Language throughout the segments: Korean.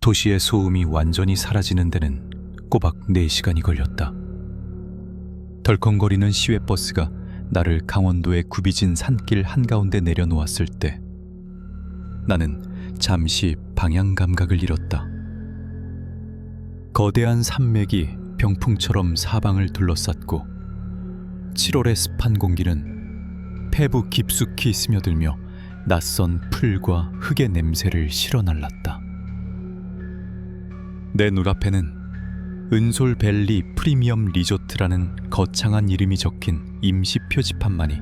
도시의 소음이 완전히 사라지는 데는 꼬박 4시간이 걸렸다. 덜컹거리는 시외버스가 나를 강원도의 굽이진 산길 한가운데 내려놓았을 때 나는 잠시 방향 감각을 잃었다. 거대한 산맥이 병풍처럼 사방을 둘러쌌고 7월의 습한 공기는 폐부 깊숙이 스며들며 낯선 풀과 흙의 냄새를 실어날랐다. 내 눈앞에는 은솔밸리 프리미엄 리조트라는 거창한 이름이 적힌 임시 표지판만이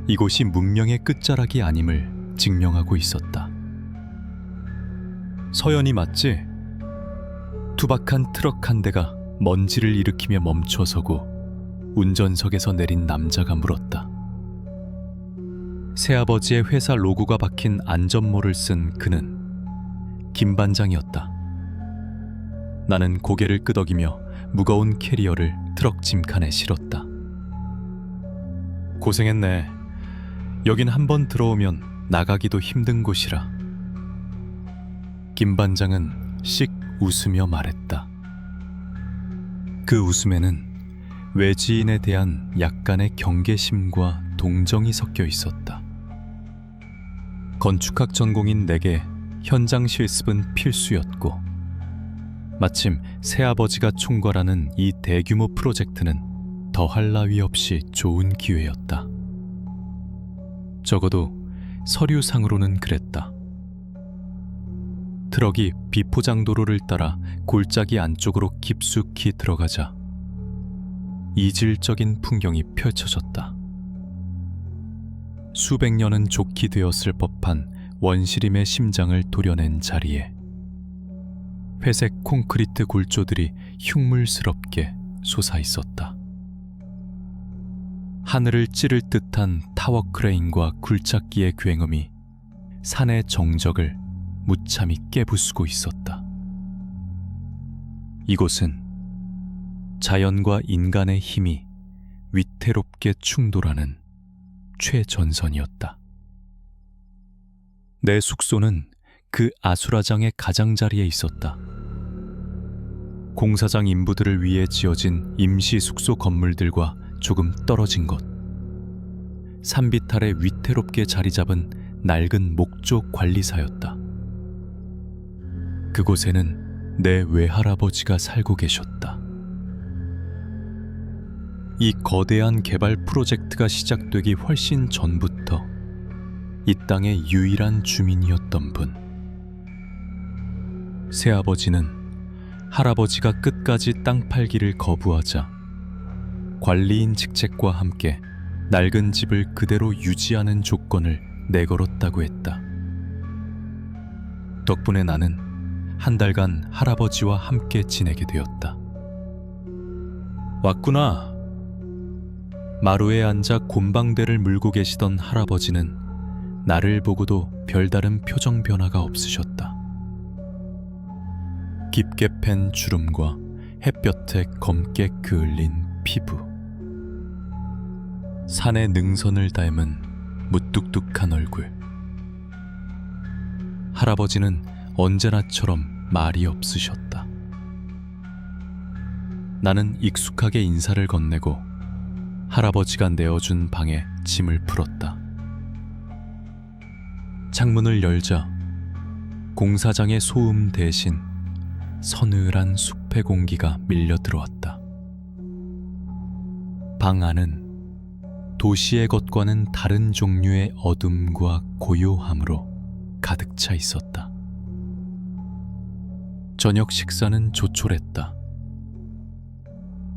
이곳이 문명의 끝자락이 아님을 증명하고 있었다. 서연이 맞지? 투박한 트럭 한 대가 먼지를 일으키며 멈춰서고 운전석에서 내린 남자가 물었다. 새아버지의 회사 로고가 박힌 안전모를 쓴 그는 김 반장이었다. 나는 고개를 끄덕이며 무거운 캐리어를 트럭 짐칸에 실었다. 고생했네. 여긴 한번 들어오면 나가기도 힘든 곳이라. 김 반장은 씩 웃으며 말했다. 그 웃음에는 외지인에 대한 약간의 경계심과 동정이 섞여 있었다. 건축학 전공인 내게 현장 실습은 필수였고 마침 새아버지가 총괄하는 이 대규모 프로젝트는 더할 나위 없이 좋은 기회였다. 적어도 서류상으로는 그랬다. 트럭이 비포장도로를 따라 골짜기 안쪽으로 깊숙이 들어가자 이질적인 풍경이 펼쳐졌다. 수백 년은 좋게 되었을 법한 원시림의 심장을 도려낸 자리에 회색 콘크리트 골조들이 흉물스럽게 솟아있었다. 하늘을 찌를 듯한 타워 크레인과 굴착기의 굉음이 산의 정적을 무참히 깨부수고 있었다. 이곳은 자연과 인간의 힘이 위태롭게 충돌하는 최전선이었다. 내 숙소는 그 아수라장의 가장자리에 있었다. 공사장 인부들을 위해 지어진 임시 숙소 건물들과 조금 떨어진 곳. 산빛 아래 위태롭게 자리 잡은 낡은 목조 관리사였다. 그곳에는 내 외할아버지가 살고 계셨다. 이 거대한 개발 프로젝트가 시작되기 훨씬 전부터 이 땅의 유일한 주민이었던 분. 새아버지는 할아버지가 끝까지 땅 팔기를 거부하자 관리인 직책과 함께 낡은 집을 그대로 유지하는 조건을 내걸었다고 했다. 덕분에 나는 한 달간 할아버지와 함께 지내게 되었다. 왔구나. 마루에 앉아 곰방대를 물고 계시던 할아버지는 나를 보고도 별다른 표정 변화가 없으셨다. 깊게 팬 주름과 햇볕에 검게 그을린 피부, 산의 능선을 닮은 무뚝뚝한 얼굴. 할아버지는 언제나처럼 말이 없으셨다. 나는 익숙하게 인사를 건네고 할아버지가 내어준 방에 짐을 풀었다. 창문을 열자 공사장의 소음 대신 서늘한 숲의 공기가 밀려 들어왔다. 방 안은 도시의 것과는 다른 종류의 어둠과 고요함으로 가득 차 있었다. 저녁 식사는 조촐했다.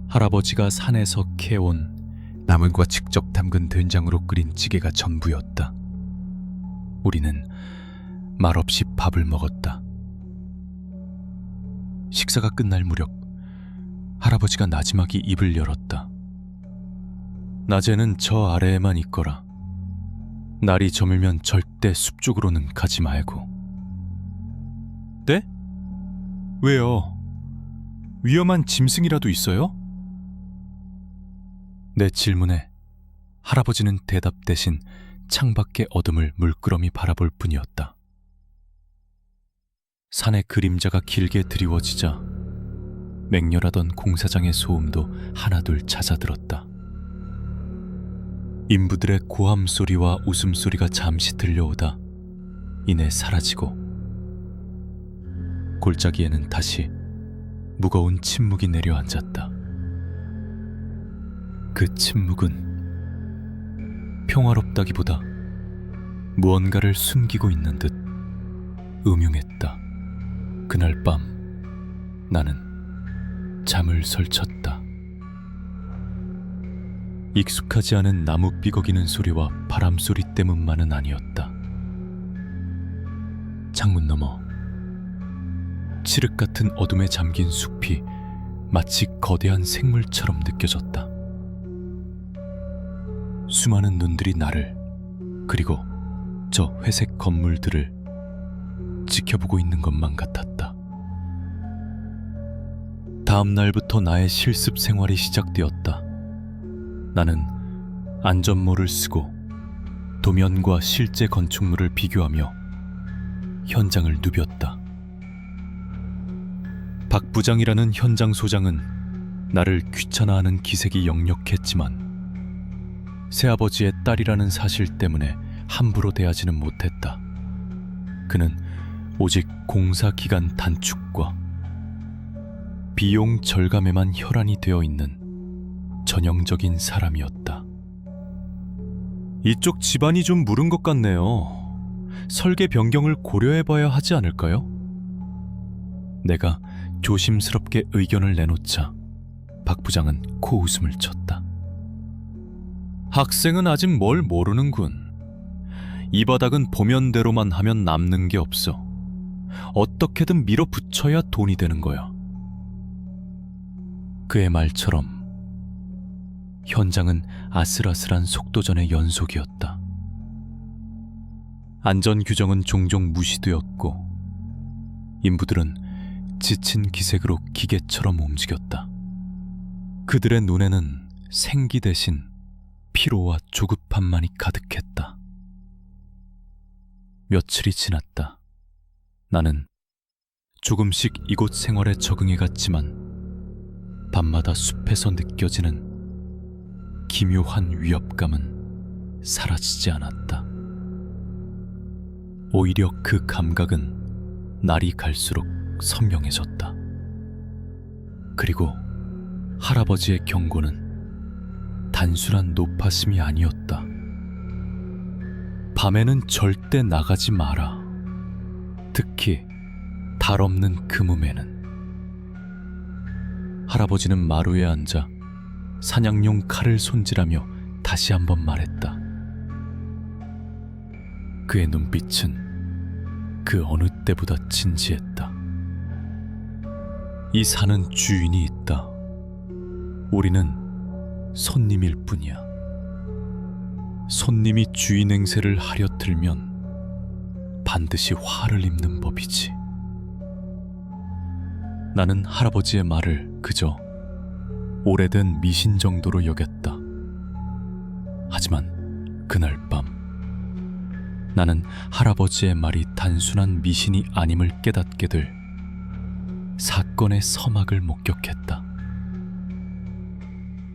할아버지가 산에서 캐온 나물과 직접 담근 된장으로 끓인 찌개가 전부였다. 우리는 말없이 밥을 먹었다. 식사가 끝날 무렵 할아버지가 나지막이 입을 열었다. 낮에는 저 아래에만 있거라. 날이 저물면 절대 숲 쪽으로는 가지 말고. 네? 왜요? 위험한 짐승이라도 있어요? 내 질문에 할아버지는 대답 대신 창밖의 어둠을 물끄러미 바라볼 뿐이었다. 산의 그림자가 길게 드리워지자 맹렬하던 공사장의 소음도 하나둘 잦아들었다. 인부들의 고함 소리와 웃음소리가 잠시 들려오다 이내 사라지고 골짜기에는 다시 무거운 침묵이 내려앉았다. 그 침묵은 평화롭다기보다 무언가를 숨기고 있는 듯 음흉했다. 그날 밤 나는 잠을 설쳤다. 익숙하지 않은 나무 삐걱이는 소리와 바람 소리 때문만은 아니었다. 창문 너머 칠흑 같은 어둠에 잠긴 숲이 마치 거대한 생물처럼 느껴졌다. 수많은 눈들이 나를, 그리고 저 회색 건물들을 지켜보고 있는 것만 같았다. 다음 날부터 나의 실습 생활이 시작되었다. 나는 안전모를 쓰고 도면과 실제 건축물을 비교하며 현장을 누볐다. 박 부장이라는 현장 소장은 나를 귀찮아하는 기색이 역력했지만 새아버지의 딸이라는 사실 때문에 함부로 대하지는 못했다. 그는 오직 공사 기간 단축과 비용 절감에만 혈안이 되어 있는 전형적인 사람이었다. 이쪽 집안이 좀 무른 것 같네요. 설계 변경을 고려해봐야 하지 않을까요? 내가 조심스럽게 의견을 내놓자 박 부장은 코웃음을 쳤다. 학생은 아직 뭘 모르는군. 이 바닥은 보면대로만 하면 남는 게 없어. 어떻게든 밀어붙여야 돈이 되는 거야. 그의 말처럼 현장은 아슬아슬한 속도전의 연속이었다. 안전규정은 종종 무시되었고 인부들은 지친 기색으로 기계처럼 움직였다. 그들의 눈에는 생기 대신 피로와 조급함만이 가득했다. 며칠이 지났다. 나는 조금씩 이곳 생활에 적응해 갔지만 밤마다 숲에서 느껴지는 기묘한 위협감은 사라지지 않았다. 오히려 그 감각은 날이 갈수록 선명해졌다. 그리고 할아버지의 경고는 단순한 노파심이 아니었다. 밤에는 절대 나가지 마라. 특히 달 없는 금음에는. 할아버지는 마루에 앉아 사냥용 칼을 손질하며 다시 한번 말했다. 그의 눈빛은 그 어느 때보다 진지했다. 이 산은 주인이 있다. 우리는 손님일 뿐이야. 손님이 주인 행세를 하려 들면 반드시 화를 입는 법이지. 나는 할아버지의 말을 그저 오래된 미신 정도로 여겼다. 하지만 그날 밤 나는 할아버지의 말이 단순한 미신이 아님을 깨닫게 될 사건의 서막을 목격했다.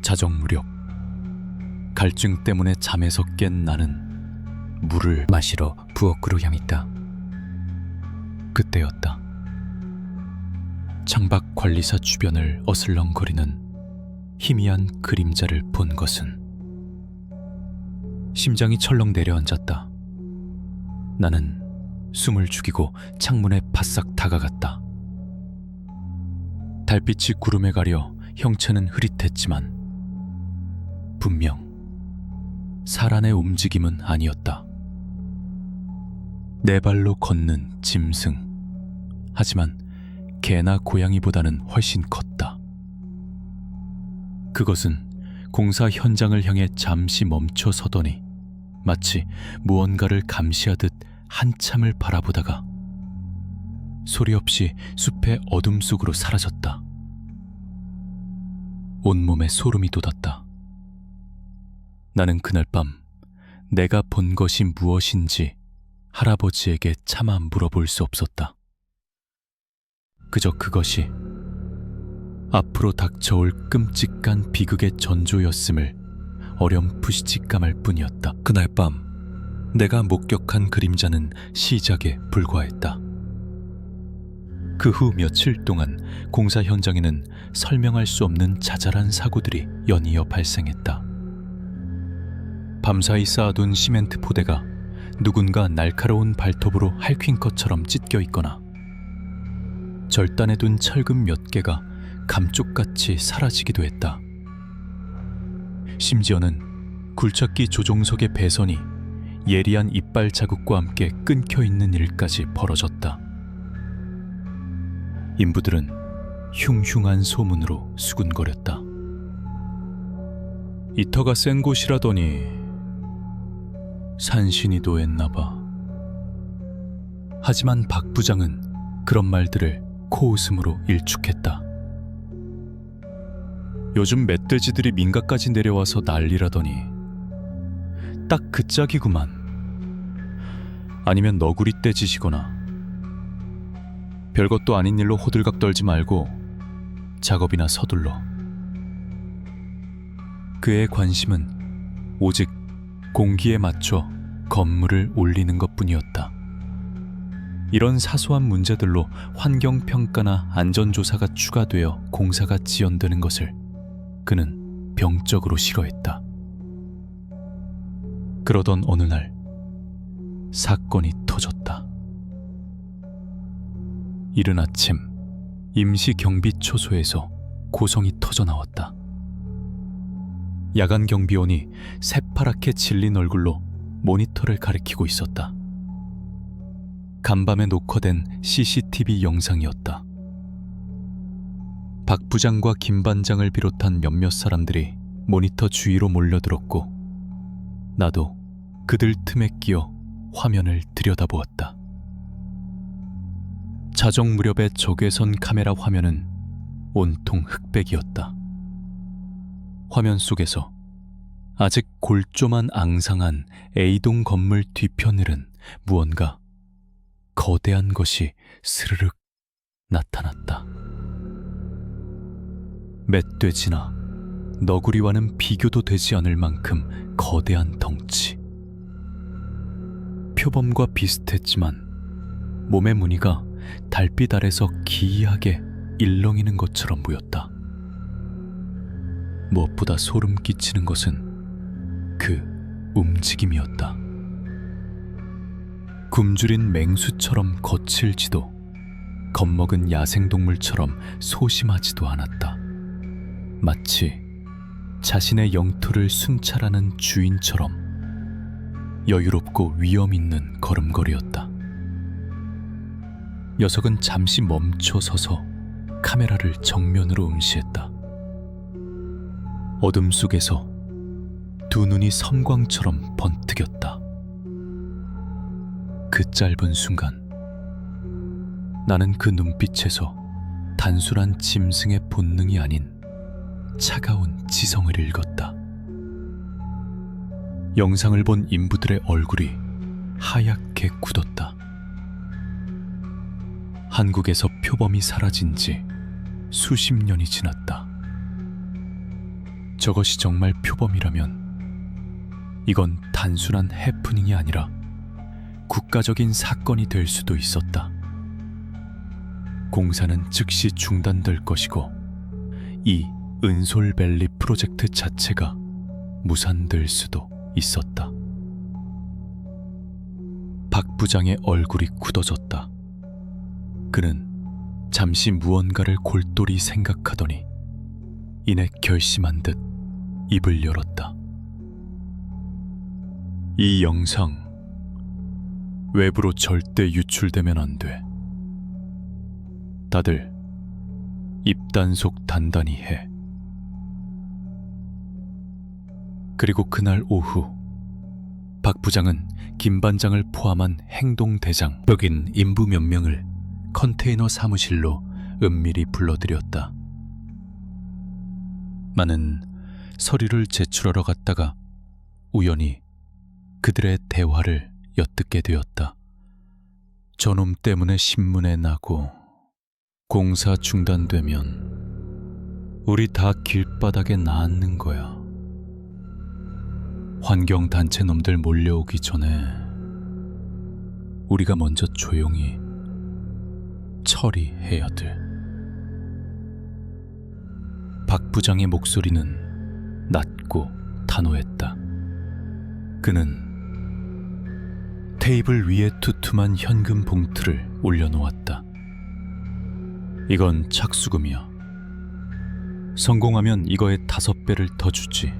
자정무렵 갈증 때문에 잠에서 깬 나는 물을 마시러 부엌으로 향했다. 그때였다. 창밖 관리사 주변을 어슬렁거리는 희미한 그림자를 본 것은 심장이 철렁 내려앉았다. 나는 숨을 죽이고 창문에 바싹 다가갔다. 달빛이 구름에 가려 형체는 흐릿했지만 분명 사람의 움직임은 아니었다. 네 발로 걷는 짐승. 하지만 개나 고양이보다는 훨씬 컸다. 그것은 공사 현장을 향해 잠시 멈춰 서더니 마치 무언가를 감시하듯 한참을 바라보다가 소리 없이 숲의 어둠 속으로 사라졌다. 온몸에 소름이 돋았다. 나는 그날 밤 내가 본 것이 무엇인지 할아버지에게 차마 물어볼 수 없었다. 그저 그것이 앞으로 닥쳐올 끔찍한 비극의 전조였음을 어렴풋이 직감할 뿐이었다. 그날 밤 내가 목격한 그림자는 시작에 불과했다. 그 후 며칠 동안 공사 현장에는 설명할 수 없는 자잘한 사고들이 연이어 발생했다. 밤사이 쌓아둔 시멘트 포대가 누군가 날카로운 발톱으로 핥힌 것처럼 찢겨 있거나 절단해둔 철근 몇 개가 감쪽같이 사라지기도 했다. 심지어는 굴착기 조종석의 배선이 예리한 이빨 자국과 함께 끊겨 있는 일까지 벌어졌다. 인부들은 흉흉한 소문으로 수군거렸다. 이 터가 센 곳이라더니 산신이 도했나봐. 하지만 박 부장은 그런 말들을 코웃음으로 일축했다. 요즘 멧돼지들이 민가까지 내려와서 난리라더니 딱 그 짝이구만. 아니면 너구리 떼짓이거나. 별것도 아닌 일로 호들갑 떨지 말고 작업이나 서둘러. 그의 관심은 오직 공기에 맞춰 건물을 올리는 것뿐이었다. 이런 사소한 문제들로 환경평가나 안전조사가 추가되어 공사가 지연되는 것을 그는 병적으로 싫어했다. 그러던 어느 날 사건이 터졌다. 이른 아침 임시경비초소에서 고성이 터져나왔다. 야간 경비원이 새파랗게 질린 얼굴로 모니터를 가리키고 있었다. 간밤에 녹화된 CCTV 영상이었다. 박 부장과 김 반장을 비롯한 몇몇 사람들이 모니터 주위로 몰려들었고 나도 그들 틈에 끼어 화면을 들여다보았다. 자정 무렵의 적외선 카메라 화면은 온통 흑백이었다. 화면 속에서 아직 골조만 앙상한 A동 건물 뒤편을은 무언가 거대한 것이 스르륵 나타났다. 멧돼지나 너구리와는 비교도 되지 않을 만큼 거대한 덩치. 표범과 비슷했지만 몸의 무늬가 달빛 아래서 기이하게 일렁이는 것처럼 보였다. 무엇보다 소름 끼치는 것은 그 움직임이었다. 굶주린 맹수처럼 거칠지도 겁먹은 야생동물처럼 소심하지도 않았다. 마치 자신의 영토를 순찰하는 주인처럼 여유롭고 위험 있는 걸음걸이였다. 녀석은 잠시 멈춰 서서 카메라를 정면으로 응시했다. 어둠 속에서 두 눈이 섬광처럼 번뜩였다. 그 짧은 순간 나는 그 눈빛에서 단순한 짐승의 본능이 아닌 차가운 지성을 읽었다. 영상을 본 인부들의 얼굴이 하얗게 굳었다. 한국에서 표범이 사라진 지 수십 년이 지났다. 저것이 정말 표범이라면 이건 단순한 해프닝이 아니라 국가적인 사건이 될 수도 있었다. 공사는 즉시 중단될 것이고 이 은솔밸리 프로젝트 자체가 무산될 수도 있었다. 박 부장의 얼굴이 굳어졌다. 그는 잠시 무언가를 골똘히 생각하더니 이내 결심한 듯 입을 열었다. 이 영상 외부로 절대 유출되면 안 돼. 다들 입단속 단단히 해. 그리고 그날 오후 박 부장은 김 반장을 포함한 행동대장 벽인 인부 몇 명을 컨테이너 사무실로 은밀히 불러들였다. 나는 서류를 제출하러 갔다가 우연히 그들의 대화를 엿듣게 되었다. 저놈 때문에 신문에 나고 공사 중단되면 우리 다 길바닥에 나앉는 거야. 환경단체 놈들 몰려오기 전에 우리가 먼저 조용히 처리해야 돼. 박 부장의 목소리는 낮고 단호했다. 그는 테이블 위에 두툼한 현금 봉투를 올려놓았다. 이건 착수금이야. 성공하면 이거의 5배를 더 주지.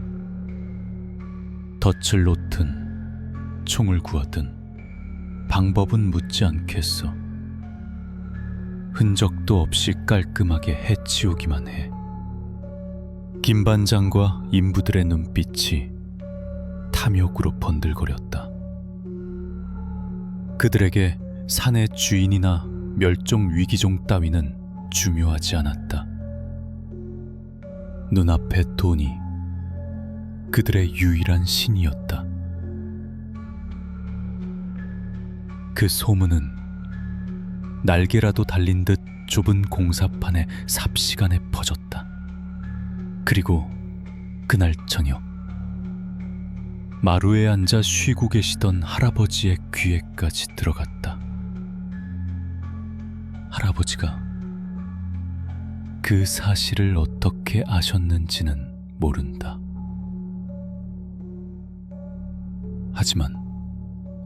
덫을 놓든 총을 구하든 방법은 묻지 않겠어. 흔적도 없이 깔끔하게 해치우기만 해. 김 반장과 인부들의 눈빛이 탐욕으로 번들거렸다. 그들에게 산의 주인이나 멸종 위기종 따위는 중요하지 않았다. 눈앞의 돈이 그들의 유일한 신이었다. 그 소문은 날개라도 달린 듯 좁은 공사판에 삽시간에 퍼졌다. 그리고 그날 저녁, 마루에 앉아 쉬고 계시던 할아버지의 귀에까지 들어갔다. 할아버지가 그 사실을 어떻게 아셨는지는 모른다. 하지만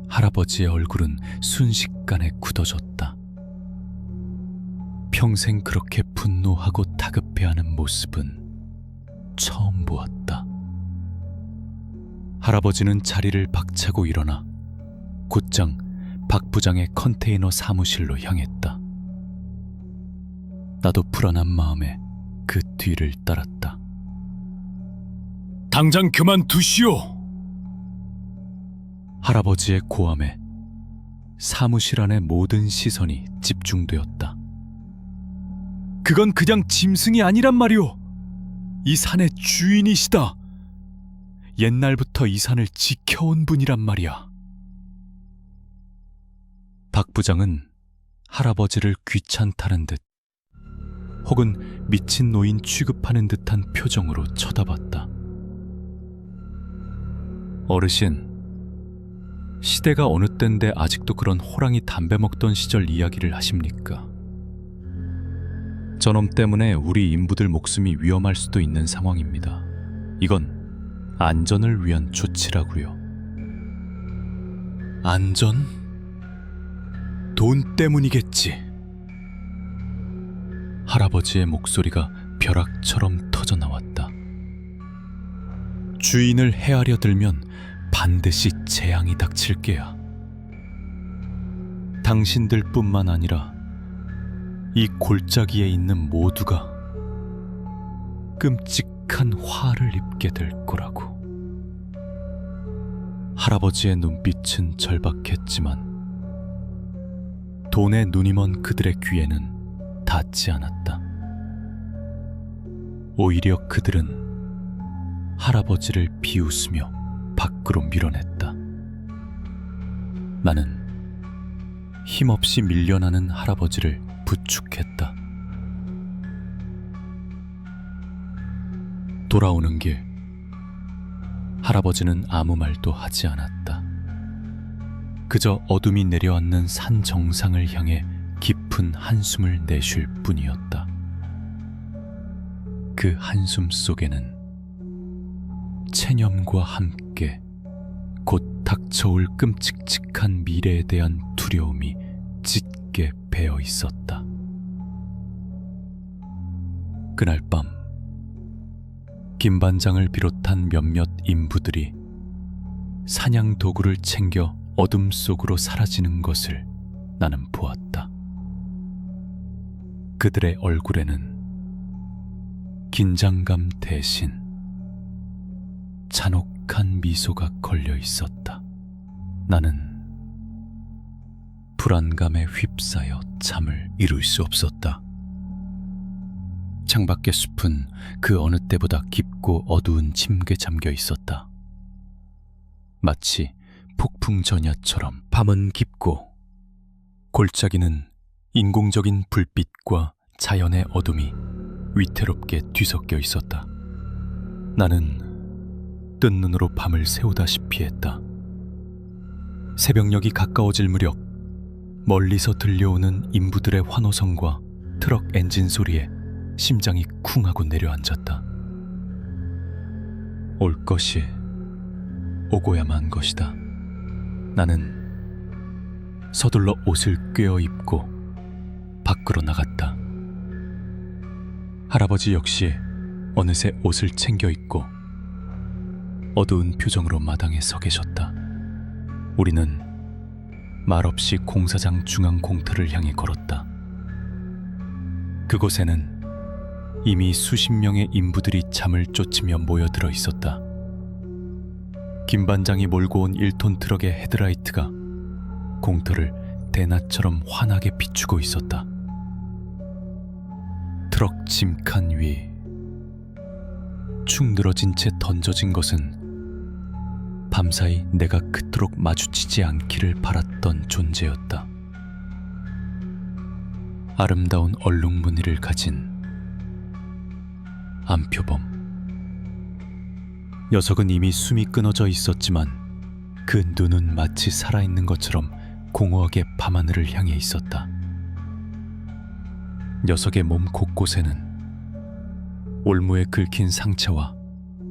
할아버지의 얼굴은 순식간에 굳어졌다. 평생 그렇게 분노하고 다급해하는 모습은 처음 보았다. 할아버지는 자리를 박차고 일어나 곧장 박 부장의 컨테이너 사무실로 향했다. 나도 불안한 마음에 그 뒤를 따랐다. 당장 그만두시오. 할아버지의 고함에 사무실 안의 모든 시선이 집중되었다. 그건 그냥 짐승이 아니란 말이오. 이 산의 주인이시다. 옛날부터 이 산을 지켜온 분이란 말이야. 박 부장은 할아버지를 귀찮다는 듯 혹은 미친 노인 취급하는 듯한 표정으로 쳐다봤다. 어르신, 시대가 어느 때인데 아직도 그런 호랑이 담배 먹던 시절 이야기를 하십니까? 저놈 때문에 우리 인부들 목숨이 위험할 수도 있는 상황입니다. 이건 안전을 위한 조치라고요. 안전? 돈 때문이겠지. 할아버지의 목소리가 벼락처럼 터져나왔다. 주인을 헤아려 들면 반드시 재앙이 닥칠 게야. 당신들뿐만 아니라 이 골짜기에 있는 모두가 끔찍한 화를 입게 될 거라고. 할아버지의 눈빛은 절박했지만 돈에 눈이 먼 그들의 귀에는 닿지 않았다. 오히려 그들은 할아버지를 비웃으며 밖으로 밀어냈다. 나는 힘없이 밀려나는 할아버지를 부축했다. 돌아오는 길, 할아버지는 아무 말도 하지 않았다. 그저 어둠이 내려앉는 산 정상을 향해 깊은 한숨을 내쉴 뿐이었다. 그 한숨 속에는 체념과 함께 곧 닥쳐올 끔찍한 미래에 대한 두려움이 짙게 배어 있었다. 그날 밤, 김 반장을 비롯한 몇몇 인부들이 사냥 도구를 챙겨 어둠 속으로 사라지는 것을 나는 보았다. 그들의 얼굴에는 긴장감 대신 잔혹한 미소가 걸려 있었다. 나는 불안감에 휩싸여 잠을 이룰 수 없었다. 창밖의 숲은 그 어느 때보다 깊고 어두운 침괴에 잠겨 있었다. 마치 폭풍 전야처럼 밤은 깊고 골짜기는 인공적인 불빛과 자연의 어둠이 위태롭게 뒤섞여 있었다. 나는 뜬 눈으로 밤을 새우다시피 했다. 새벽녘이 가까워질 무렵 멀리서 들려오는 인부들의 환호성과 트럭 엔진 소리에 심장이 쿵 하고 내려앉았다. 올 것이 오고야만 한 것이다. 나는 서둘러 옷을 꿰어 입고 밖으로 나갔다. 할아버지 역시 어느새 옷을 챙겨 입고 어두운 표정으로 마당에 서 계셨다. 우리는 말없이 공사장 중앙 공터를 향해 걸었다. 그곳에는 이미 수십 명의 인부들이 잠을 쫓으며 모여들어 있었다. 김 반장이 몰고 온 1톤 트럭의 헤드라이트가 공터를 대낮처럼 환하게 비추고 있었다. 트럭 짐칸 위 축 늘어진 채 던져진 것은 밤사이 내가 그토록 마주치지 않기를 바랐던 존재였다. 아름다운 얼룩무늬를 가진 안표범. 녀석은 이미 숨이 끊어져 있었지만 그 눈은 마치 살아있는 것처럼 공허하게 밤하늘을 향해 있었다. 녀석의 몸 곳곳에는 올무에 긁힌 상처와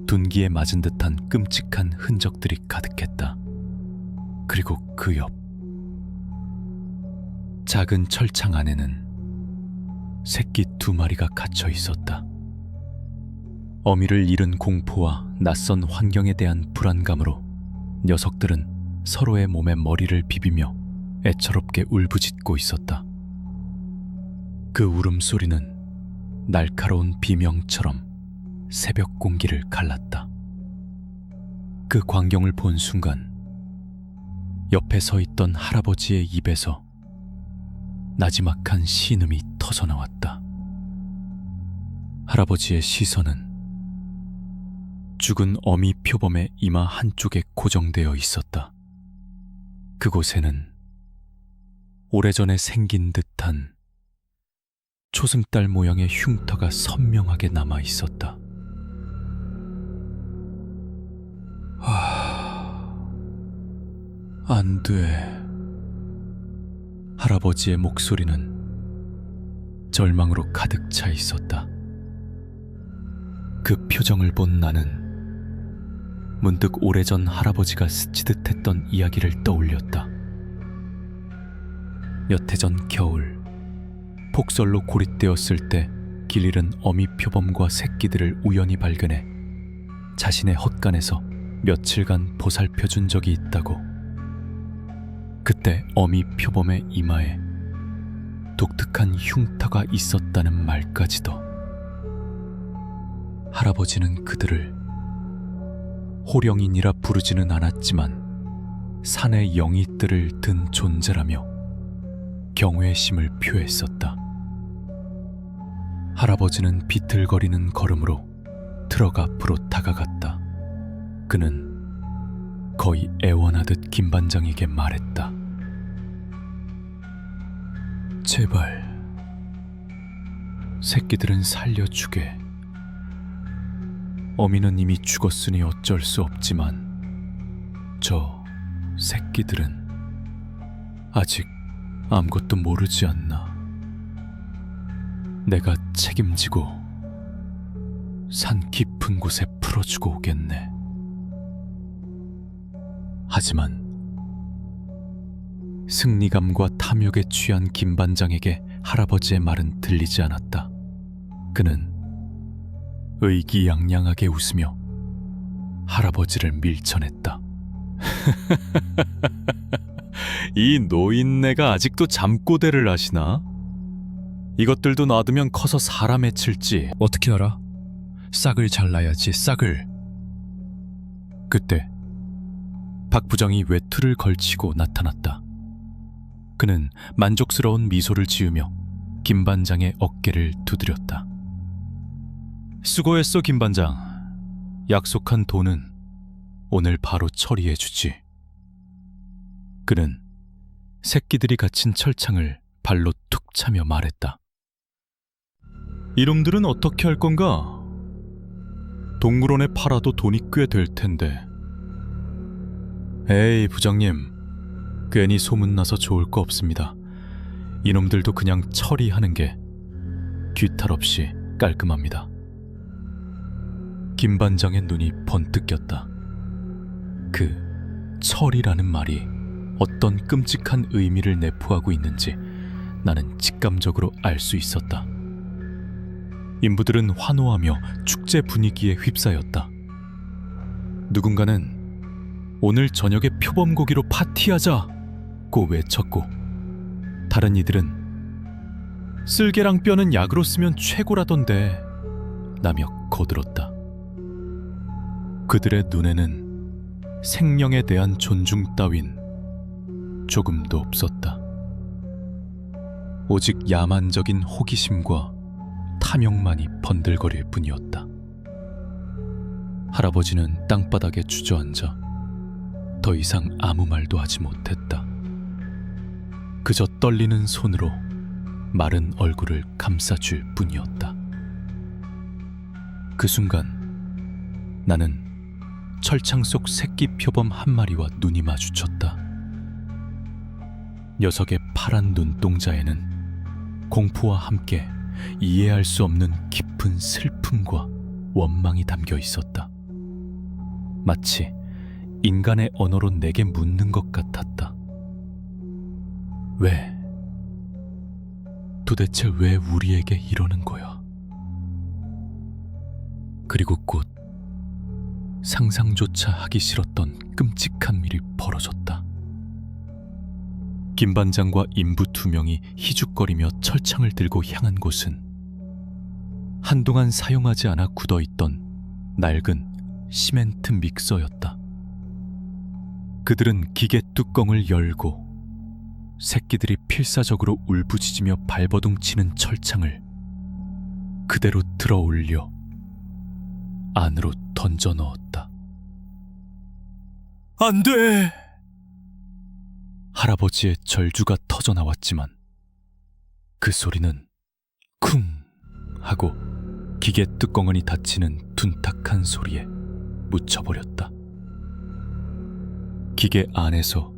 둔기에 맞은 듯한 끔찍한 흔적들이 가득했다. 그리고 그 옆 작은 철창 안에는 새끼 2마리가 갇혀 있었다. 어미를 잃은 공포와 낯선 환경에 대한 불안감으로 녀석들은 서로의 몸에 머리를 비비며 애처롭게 울부짖고 있었다. 그 울음소리는 날카로운 비명처럼 새벽 공기를 갈랐다. 그 광경을 본 순간 옆에 서 있던 할아버지의 입에서 나지막한 신음이 터져나왔다. 할아버지의 시선은 죽은 어미 표범의 이마 한쪽에 고정되어 있었다. 그곳에는 오래전에 생긴 듯한 초승달 모양의 흉터가 선명하게 남아 있었다. 안 돼. 할아버지의 목소리는 절망으로 가득 차 있었다. 그 표정을 본 나는 문득 오래전 할아버지가 스치듯 했던 이야기를 떠올렸다. 몇 해 전 겨울 폭설로 고립되었을 때 길 잃은 어미 표범과 새끼들을 우연히 발견해 자신의 헛간에서 며칠간 보살펴준 적이 있다고. 그때 어미 표범의 이마에 독특한 흉터가 있었다는 말까지도. 할아버지는 그들을 호령인이라 부르지는 않았지만 산의 영이들을 든 존재라며 경외심을 표했었다. 할아버지는 비틀거리는 걸음으로 트럭 앞으로 다가갔다. 그는 거의 애원하듯 김 반장에게 말했다. 제발 새끼들은 살려주게. 어미는 이미 죽었으니 어쩔 수 없지만 저 새끼들은 아직 아무것도 모르지 않나. 내가 책임지고 산 깊은 곳에 풀어주고 오겠네. 하지만 승리감과 탐욕에 취한 김 반장에게 할아버지의 말은 들리지 않았다. 그는 의기양양하게 웃으며 할아버지를 밀쳐냈다. 이 노인네가 아직도 잠꼬대를 하시나? 이것들도 놔두면 커서 사람 해칠지. 어떻게 알아? 싹을 잘라야지, 싹을. 그때 박 부장이 외투를 걸치고 나타났다. 그는 만족스러운 미소를 지으며 김 반장의 어깨를 두드렸다. 수고했어, 김 반장. 약속한 돈은 오늘 바로 처리해주지. 그는 새끼들이 갇힌 철창을 발로 툭 차며 말했다. 이놈들은 어떻게 할 건가? 동물원에 팔아도 돈이 꽤 될 텐데. 에이, 부장님. 괜히 소문나서 좋을 거 없습니다. 이놈들도 그냥 처리하는 게 뒤탈 없이 깔끔합니다. 김 반장의 눈이 번뜩 꼈다. 그 처리라는 말이 어떤 끔찍한 의미를 내포하고 있는지 나는 직감적으로 알 수 있었다. 인부들은 환호하며 축제 분위기에 휩싸였다. 누군가는 오늘 저녁에 표범고기로 파티하자고 외쳤고, 다른 이들은 쓸개랑 뼈는 약으로 쓰면 최고라던데 라며 거들었다. 그들의 눈에는 생명에 대한 존중 따윈 조금도 없었다. 오직 야만적인 호기심과 탐욕만이 번들거릴 뿐이었다. 할아버지는 땅바닥에 주저앉아 더 이상 아무 말도 하지 못했다. 그저 떨리는 손으로 마른 얼굴을 감싸줄 뿐이었다. 그 순간 나는 철창 속 새끼 표범 한 마리와 눈이 마주쳤다. 녀석의 파란 눈동자에는 공포와 함께 이해할 수 없는 깊은 슬픔과 원망이 담겨 있었다. 마치 인간의 언어로 내게 묻는 것 같았다. 왜? 도대체 왜 우리에게 이러는 거야? 그리고 곧 상상조차 하기 싫었던 끔찍한 일이 벌어졌다. 김 반장과 인부 2명이 희죽거리며 철창을 들고 향한 곳은 한동안 사용하지 않아 굳어있던 낡은 시멘트 믹서였다. 그들은 기계 뚜껑을 열고 새끼들이 필사적으로 울부짖으며 발버둥치는 철창을 그대로 들어올려 안으로 던져 넣었다. 안 돼! 할아버지의 절주가 터져 나왔지만 그 소리는 쿵 하고 기계 뚜껑원이 닫히는 둔탁한 소리에 묻혀버렸다. 기계 안에서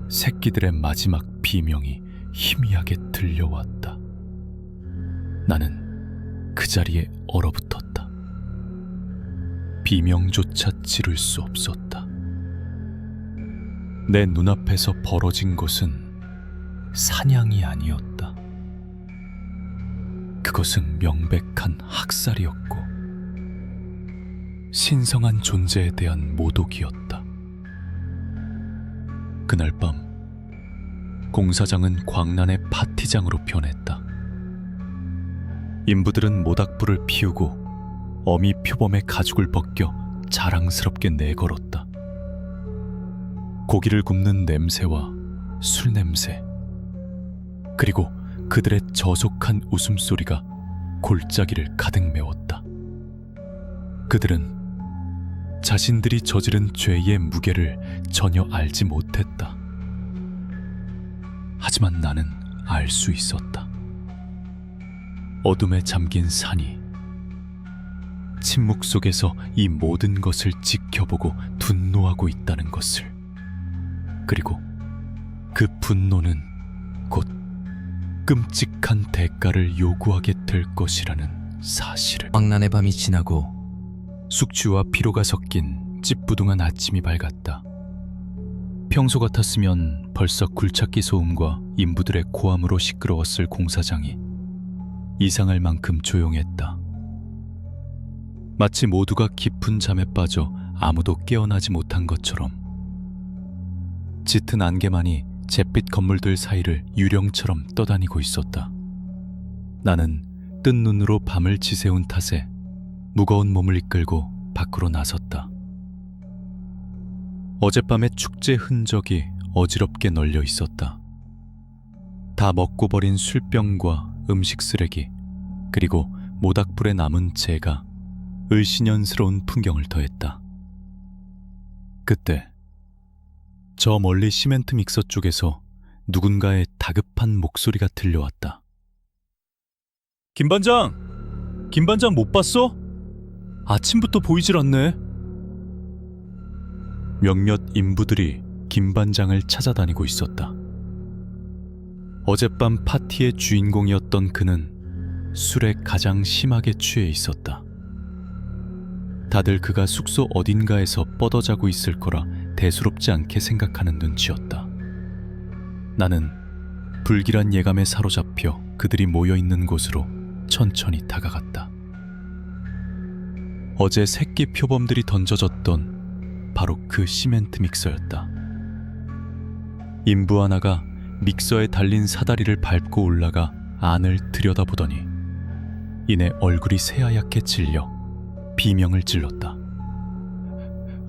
새끼들의 마지막 비명이 희미하게 들려왔다. 나는 그 자리에 얼어붙었다. 비명조차 지를 수 없었다. 내 눈앞에서 벌어진 것은 사냥이 아니었다. 그것은 명백한 학살이었고 신성한 존재에 대한 모독이었다. 그날 밤 공사장은 광란의 파티장으로 변했다. 인부들은 모닥불을 피우고 어미 표범의 가죽을 벗겨 자랑스럽게 내걸었다. 고기를 굽는 냄새와 술 냄새, 그리고 그들의 저속한 웃음소리가 골짜기를 가득 메웠다. 그들은 자신들이 저지른 죄의 무게를 전혀 알지 못했다. 하지만 나는 알 수 있었다. 어둠에 잠긴 산이 침묵 속에서 이 모든 것을 지켜보고 분노하고 있다는 것을, 그리고 그 분노는 곧 끔찍한 대가를 요구하게 될 것이라는 사실을. 광란의 밤이 지나고 숙취와 피로가 섞인 찌뿌둥한 아침이 밝았다. 평소 같았으면 벌써 굴착기 소음과 인부들의 고함으로 시끄러웠을 공사장이 이상할 만큼 조용했다. 마치 모두가 깊은 잠에 빠져 아무도 깨어나지 못한 것처럼 짙은 안개만이 잿빛 건물들 사이를 유령처럼 떠다니고 있었다. 나는 뜬 눈으로 밤을 지새운 탓에 무거운 몸을 이끌고 밖으로 나섰다. 어젯밤의 축제 흔적이 어지럽게 널려 있었다. 다 먹고 버린 술병과 음식 쓰레기, 그리고 모닥불에 남은 재가 을씨년스러운 풍경을 더했다. 그때 저 멀리 시멘트 믹서 쪽에서 누군가의 다급한 목소리가 들려왔다. 김반장! 김반장 못 봤어? 아침부터 보이질 않네. 몇몇 인부들이 김반장을 찾아다니고 있었다. 어젯밤 파티의 주인공이었던 그는 술에 가장 심하게 취해 있었다. 다들 그가 숙소 어딘가에서 뻗어자고 있을 거라 대수롭지 않게 생각하는 눈치였다. 나는 불길한 예감에 사로잡혀 그들이 모여있는 곳으로 천천히 다가갔다. 어제 새끼 표범들이 던져졌던 바로 그 시멘트 믹서였다. 인부 하나가 믹서에 달린 사다리를 밟고 올라가 안을 들여다보더니 이내 얼굴이 새하얗게 질려 비명을 질렀다.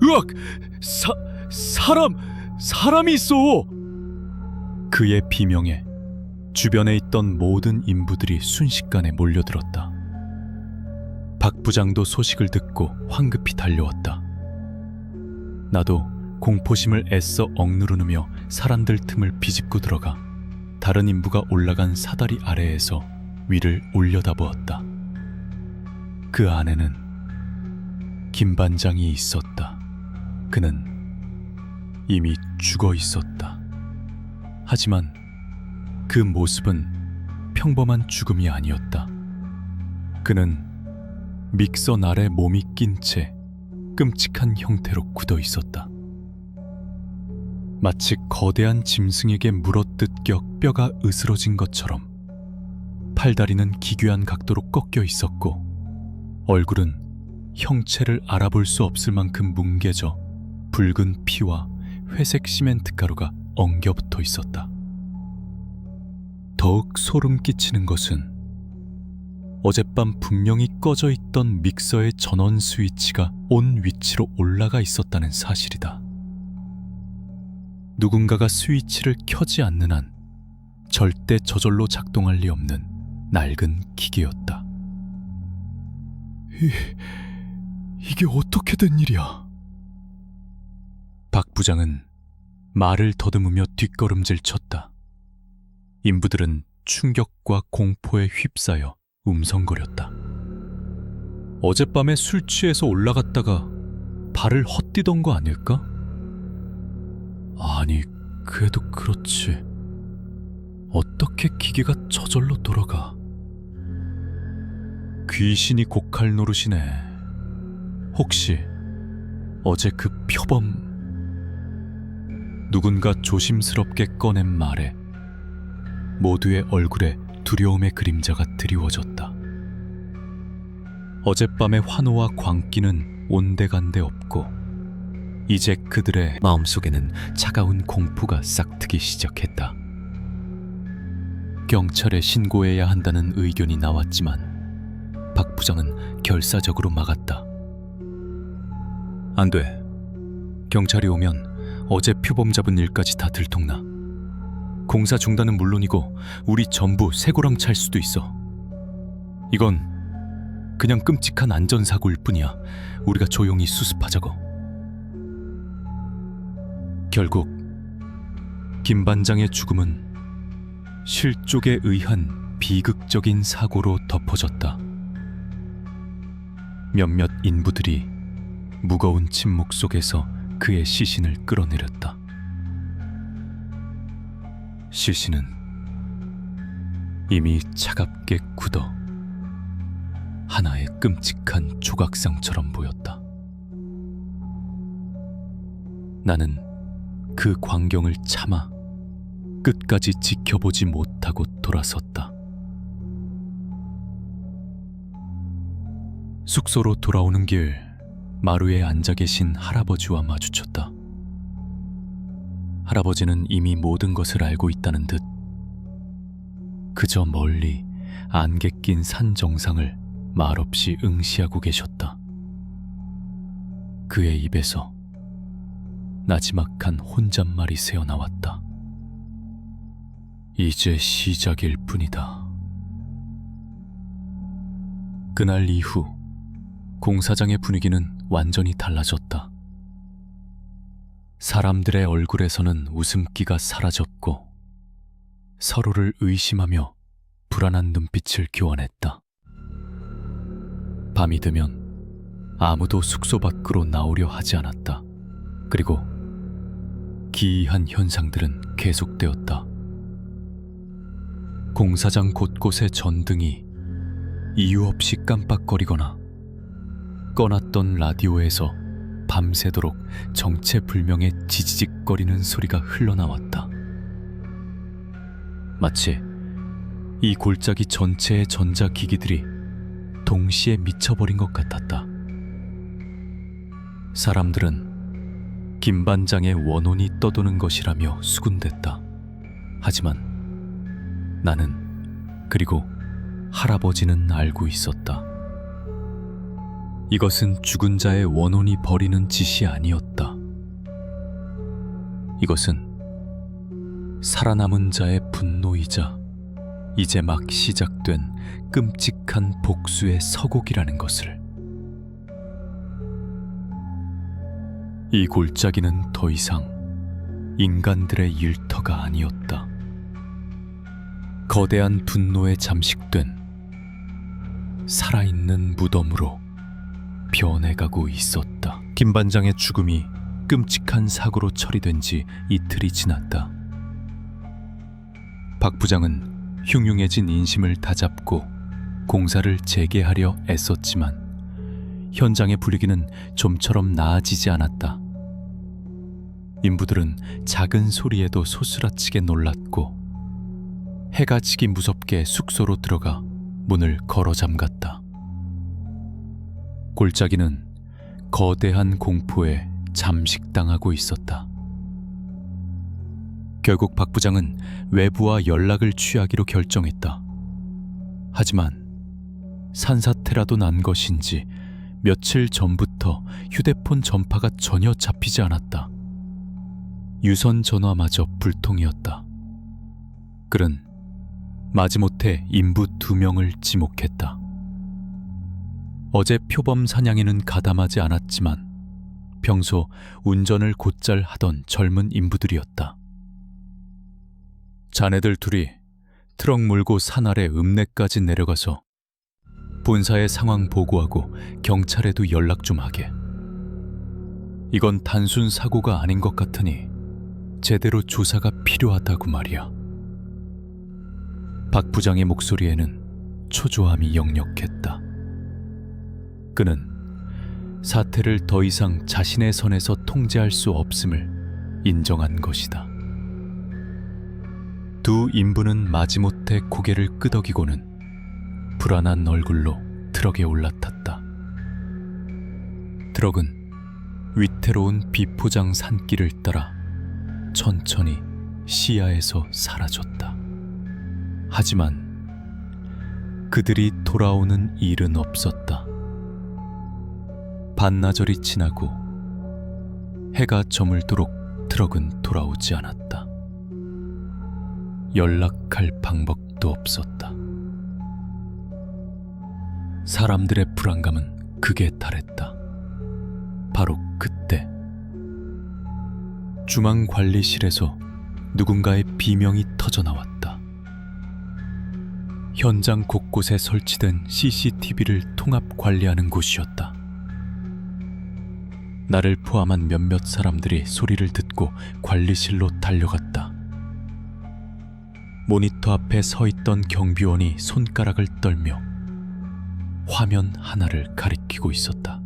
으악! 사람이 있어! 그의 비명에 주변에 있던 모든 인부들이 순식간에 몰려들었다. 박 부장도 소식을 듣고 황급히 달려왔다. 나도 공포심을 애써 억누르며 사람들 틈을 비집고 들어가 다른 인부가 올라간 사다리 아래에서 위를 올려다보았다. 그 안에는 김 반장이 있었다. 그는 이미 죽어 있었다. 하지만 그 모습은 평범한 죽음이 아니었다. 그는 믹서 날에 몸이 낀 채 끔찍한 형태로 굳어 있었다. 마치 거대한 짐승에게 물어뜯겨 뼈가 으스러진 것처럼 팔다리는 기괴한 각도로 꺾여 있었고 얼굴은 형체를 알아볼 수 없을 만큼 뭉개져 붉은 피와 회색 시멘트 가루가 엉겨붙어 있었다. 더욱 소름 끼치는 것은 어젯밤 분명히 꺼져 있던 믹서의 전원 스위치가 온 위치로 올라가 있었다는 사실이다. 누군가가 스위치를 켜지 않는 한 절대 저절로 작동할 리 없는 낡은 기계였다. 이게 어떻게 된 일이야? 박 부장은 말을 더듬으며 뒷걸음질 쳤다. 인부들은 충격과 공포에 휩싸여 움성거렸다. 어젯밤에 술 취해서 올라갔다가 발을 헛디던 거 아닐까? 아니, 그래도 그렇지. 어떻게 기계가 저절로 돌아가? 귀신이 고칼 노릇이네. 혹시 어제 그 표범... 누군가 조심스럽게 꺼낸 말에 모두의 얼굴에 두려움의 그림자가 드리워졌다. 어젯밤의 환호와 광기는 온데간데 없고 이제 그들의 마음속에는 차가운 공포가 싹트기 시작했다. 경찰에 신고해야 한다는 의견이 나왔지만 박 부장은 결사적으로 막았다. 안 돼. 경찰이 오면 어제 표범 잡은 일까지 다 들통나. 공사 중단은 물론이고 우리 전부 쇠고랑 찰 수도 있어. 이건 그냥 끔찍한 안전사고일 뿐이야. 우리가 조용히 수습하자고. 결국 김 반장의 죽음은 실족에 의한 비극적인 사고로 덮어졌다. 몇몇 인부들이 무거운 침묵 속에서 그의 시신을 끌어내렸다. 시신은 이미 차갑게 굳어 하나의 끔찍한 조각상처럼 보였다. 나는 그 광경을 참아 끝까지 지켜보지 못하고 돌아섰다. 숙소로 돌아오는 길 마루에 앉아 계신 할아버지와 마주쳤다. 할아버지는 이미 모든 것을 알고 있다는 듯 그저 멀리 안개 낀 산 정상을 말없이 응시하고 계셨다. 그의 입에서 나지막한 혼잣말이 새어나왔다. 이제 시작일 뿐이다. 그날 이후 공사장의 분위기는 완전히 달라졌다. 사람들의 얼굴에서는 웃음기가 사라졌고 서로를 의심하며 불안한 눈빛을 교환했다. 밤이 되면 아무도 숙소 밖으로 나오려 하지 않았다. 그리고 기이한 현상들은 계속되었다. 공사장 곳곳의 전등이 이유 없이 깜빡거리거나 꺼놨던 라디오에서 밤새도록 정체불명의 지지직거리는 소리가 흘러나왔다. 마치 이 골짜기 전체의 전자기기들이 동시에 미쳐버린 것 같았다. 사람들은 김반장의 원혼이 떠도는 것이라며 수군댔다. 하지만 나는, 그리고 할아버지는 알고 있었다. 이것은 죽은 자의 원혼이 벌이는 짓이 아니었다. 이것은 살아남은 자의 분노이자 이제 막 시작된 끔찍한 복수의 서곡이라는 것을. 이 골짜기는 더 이상 인간들의 일터가 아니었다. 거대한 분노에 잠식된 살아있는 무덤으로 변해가고 있었다. 김반장의 죽음이 끔찍한 사고로 처리된 지 이틀이 지났다. 박 부장은 흉흉해진 인심을 다잡고 공사를 재개하려 애썼지만 현장의 분위기는 좀처럼 나아지지 않았다. 인부들은 작은 소리에도 소스라치게 놀랐고 해가 지기 무섭게 숙소로 들어가 문을 걸어 잠갔다. 골짜기는 거대한 공포에 잠식당하고 있었다. 결국 박 부장은 외부와 연락을 취하기로 결정했다. 하지만 산사태라도 난 것인지 며칠 전부터 휴대폰 전파가 전혀 잡히지 않았다. 유선 전화마저 불통이었다. 그는 마지못해 인부 2명을 지목했다. 어제 표범 사냥에는 가담하지 않았지만 평소 운전을 곧잘 하던 젊은 인부들이었다. 자네들 둘이 트럭 몰고 산 아래 읍내까지 내려가서 본사에 상황 보고하고 경찰에도 연락 좀 하게. 이건 단순 사고가 아닌 것 같으니 제대로 조사가 필요하다고 말이야. 박 부장의 목소리에는 초조함이 역력했다. 그는 사태를 더 이상 자신의 선에서 통제할 수 없음을 인정한 것이다. 두 인부는 마지못해 고개를 끄덕이고는 불안한 얼굴로 트럭에 올라탔다. 트럭은 위태로운 비포장 산길을 따라 천천히 시야에서 사라졌다. 하지만 그들이 돌아오는 일은 없었다. 반나절이 지나고 해가 저물도록 트럭은 돌아오지 않았다. 연락할 방법도 없었다. 사람들의 불안감은 극에 달했다. 바로 그때 중앙관리실에서 누군가의 비명이 터져나왔다. 현장 곳곳에 설치된 CCTV를 통합 관리하는 곳이었다. 나를 포함한 몇몇 사람들이 소리를 듣고 관리실로 달려갔다. 모니터 앞에 서 있던 경비원이 손가락을 떨며 화면 하나를 가리키고 있었다.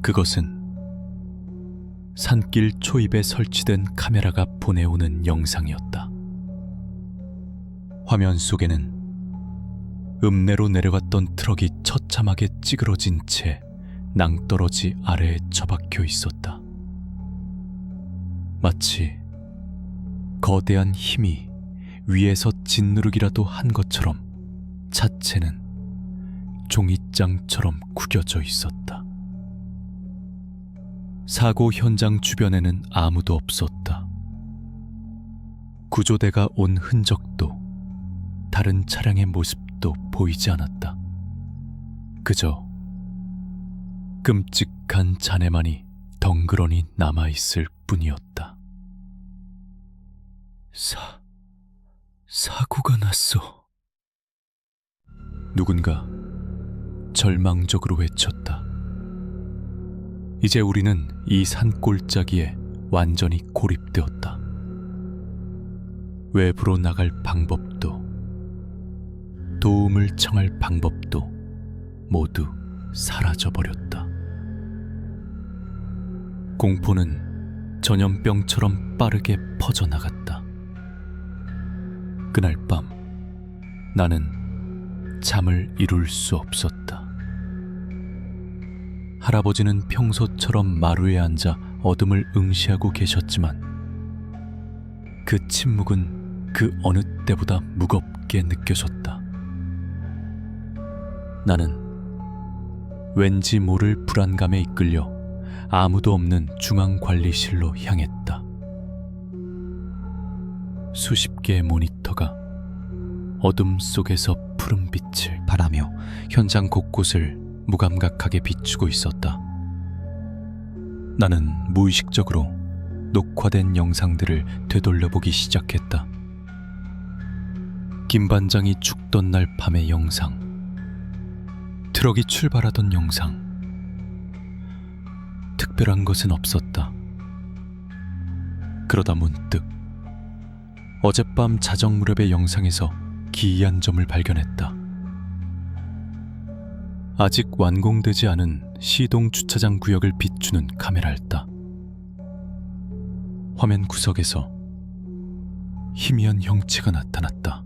그것은 산길 초입에 설치된 카메라가 보내오는 영상이었다. 화면 속에는 읍내로 내려갔던 트럭이 처참하게 찌그러진 채 낭떠러지 아래에 처박혀 있었다. 마치 거대한 힘이 위에서 짓누르기라도 한 것처럼 차체는 종이장처럼 구겨져 있었다. 사고 현장 주변에는 아무도 없었다. 구조대가 온 흔적도 다른 차량의 모습도 보이지 않았다. 그저 끔찍한 잔해만이 덩그러니 남아있을 뿐이었다. 사고가 났어. 누군가 절망적으로 외쳤다. 이제 우리는 이 산골짜기에 완전히 고립되었다. 외부로 나갈 방법도, 도움을 청할 방법도 모두 사라져버렸다. 공포는 전염병처럼 빠르게 퍼져나갔다. 그날 밤 나는 잠을 이룰 수 없었다. 할아버지는 평소처럼 마루에 앉아 어둠을 응시하고 계셨지만 그 침묵은 그 어느 때보다 무겁게 느껴졌다. 나는 왠지 모를 불안감에 이끌려 아무도 없는 중앙관리실로 향했다. 수십 개의 모니터가 어둠 속에서 푸른 빛을 발하며 현장 곳곳을 무감각하게 비추고 있었다. 나는 무의식적으로 녹화된 영상들을 되돌려보기 시작했다. 김 반장이 죽던 날 밤의 영상, 트럭이 출발하던 영상. 특별한 것은 없었다. 그러다 문득 어젯밤 자정 무렵의 영상에서 기이한 점을 발견했다. 아직 완공되지 않은 시동 주차장 구역을 비추는 카메라였다. 화면 구석에서 희미한 형체가 나타났다.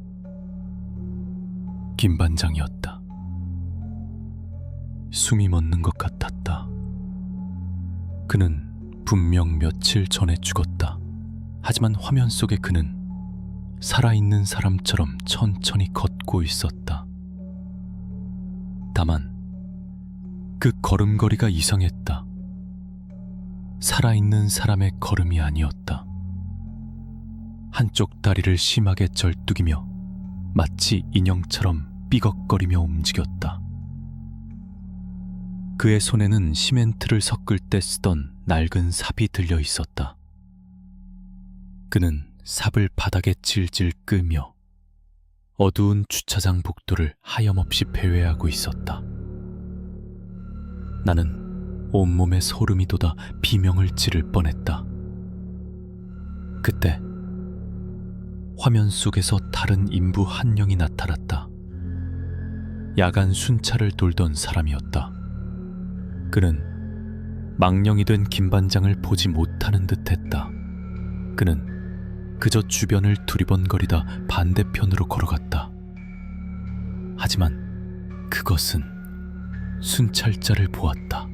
김 반장이었다. 숨이 멎는 것 같았다. 그는 분명 며칠 전에 죽었다. 하지만 화면 속의 그는 살아있는 사람처럼 천천히 걷고 있었다. 다만 그 걸음걸이가 이상했다. 살아있는 사람의 걸음이 아니었다. 한쪽 다리를 심하게 절뚝이며 마치 인형처럼 삐걱거리며 움직였다. 그의 손에는 시멘트를 섞을 때 쓰던 낡은 삽이 들려 있었다. 그는 삽을 바닥에 질질 끄며 어두운 주차장 복도를 하염없이 배회하고 있었다. 나는 온몸에 소름이 돋아 비명을 지를 뻔했다. 그때 화면 속에서 다른 인부 한 명이 나타났다. 야간 순찰을 돌던 사람이었다. 그는 망령이 된 김 반장을 보지 못하는 듯했다. 그는 그저 주변을 두리번거리다 반대편으로 걸어갔다. 하지만 그것은 순찰자를 보았다.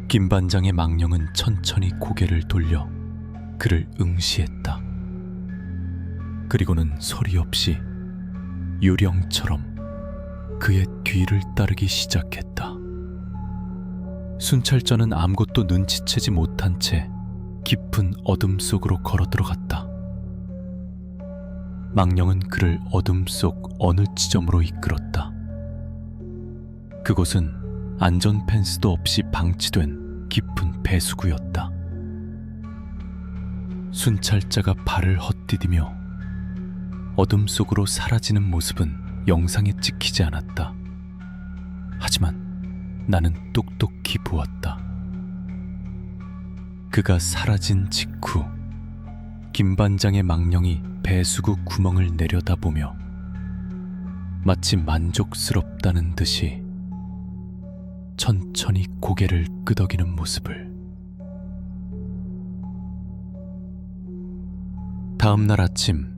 김 반장의 망령은 천천히 고개를 돌려 그를 응시했다. 그리고는 소리 없이 유령처럼 그의 뒤를 따르기 시작했다. 순찰자는 아무것도 눈치채지 못한 채 깊은 어둠 속으로 걸어 들어갔다. 망령은 그를 어둠 속 어느 지점으로 이끌었다. 그곳은 안전 펜스도 없이 방치된 깊은 배수구였다. 순찰자가 발을 헛디디며 어둠 속으로 사라지는 모습은 영상에 찍히지 않았다. 하지만 나는 똑똑히 보았다. 그가 사라진 직후 김 반장의 망령이 배수구 구멍을 내려다보며 마치 만족스럽다는 듯이 천천히 고개를 끄덕이는 모습을. 다음 날 아침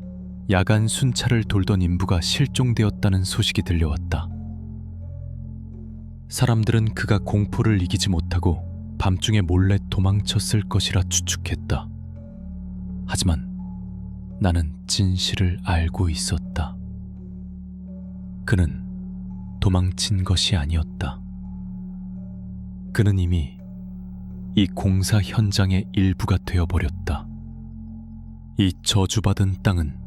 야간 순찰을 돌던 인부가 실종되었다는 소식이 들려왔다. 사람들은 그가 공포를 이기지 못하고 밤중에 몰래 도망쳤을 것이라 추측했다. 하지만 나는 진실을 알고 있었다. 그는 도망친 것이 아니었다. 그는 이미 이 공사 현장의 일부가 되어버렸다. 이 저주받은 땅은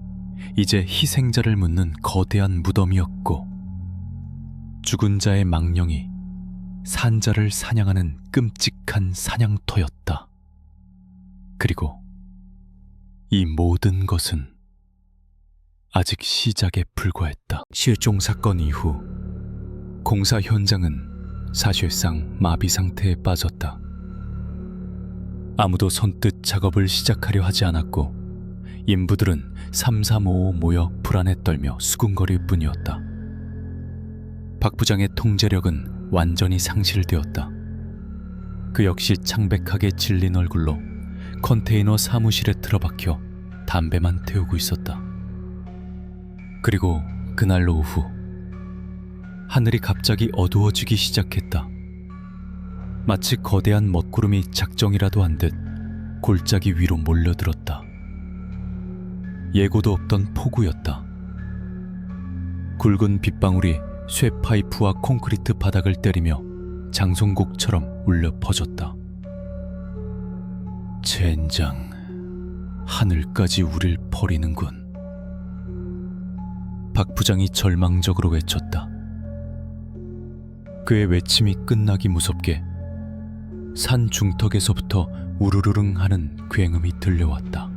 이제 희생자를 묻는 거대한 무덤이었고 죽은 자의 망령이 산자를 사냥하는 끔찍한 사냥터였다. 그리고 이 모든 것은 아직 시작에 불과했다. 실종 사건 이후 공사 현장은 사실상 마비 상태에 빠졌다. 아무도 선뜻 작업을 시작하려 하지 않았고 인부들은 삼삼오오 모여 불안에 떨며 수군거릴 뿐이었다. 박 부장의 통제력은 완전히 상실되었다. 그 역시 창백하게 질린 얼굴로 컨테이너 사무실에 틀어박혀 담배만 태우고 있었다. 그리고 그날 오후 하늘이 갑자기 어두워지기 시작했다. 마치 거대한 먹구름이 작정이라도 한 듯 골짜기 위로 몰려들었다. 예고도 없던 폭우였다. 굵은 빗방울이 쇠 파이프와 콘크리트 바닥을 때리며 장송곡처럼 울려 퍼졌다. 젠장, 하늘까지 우릴 버리는군. 박 부장이 절망적으로 외쳤다. 그의 외침이 끝나기 무섭게 산 중턱에서부터 우르르릉 하는 굉음이 들려왔다.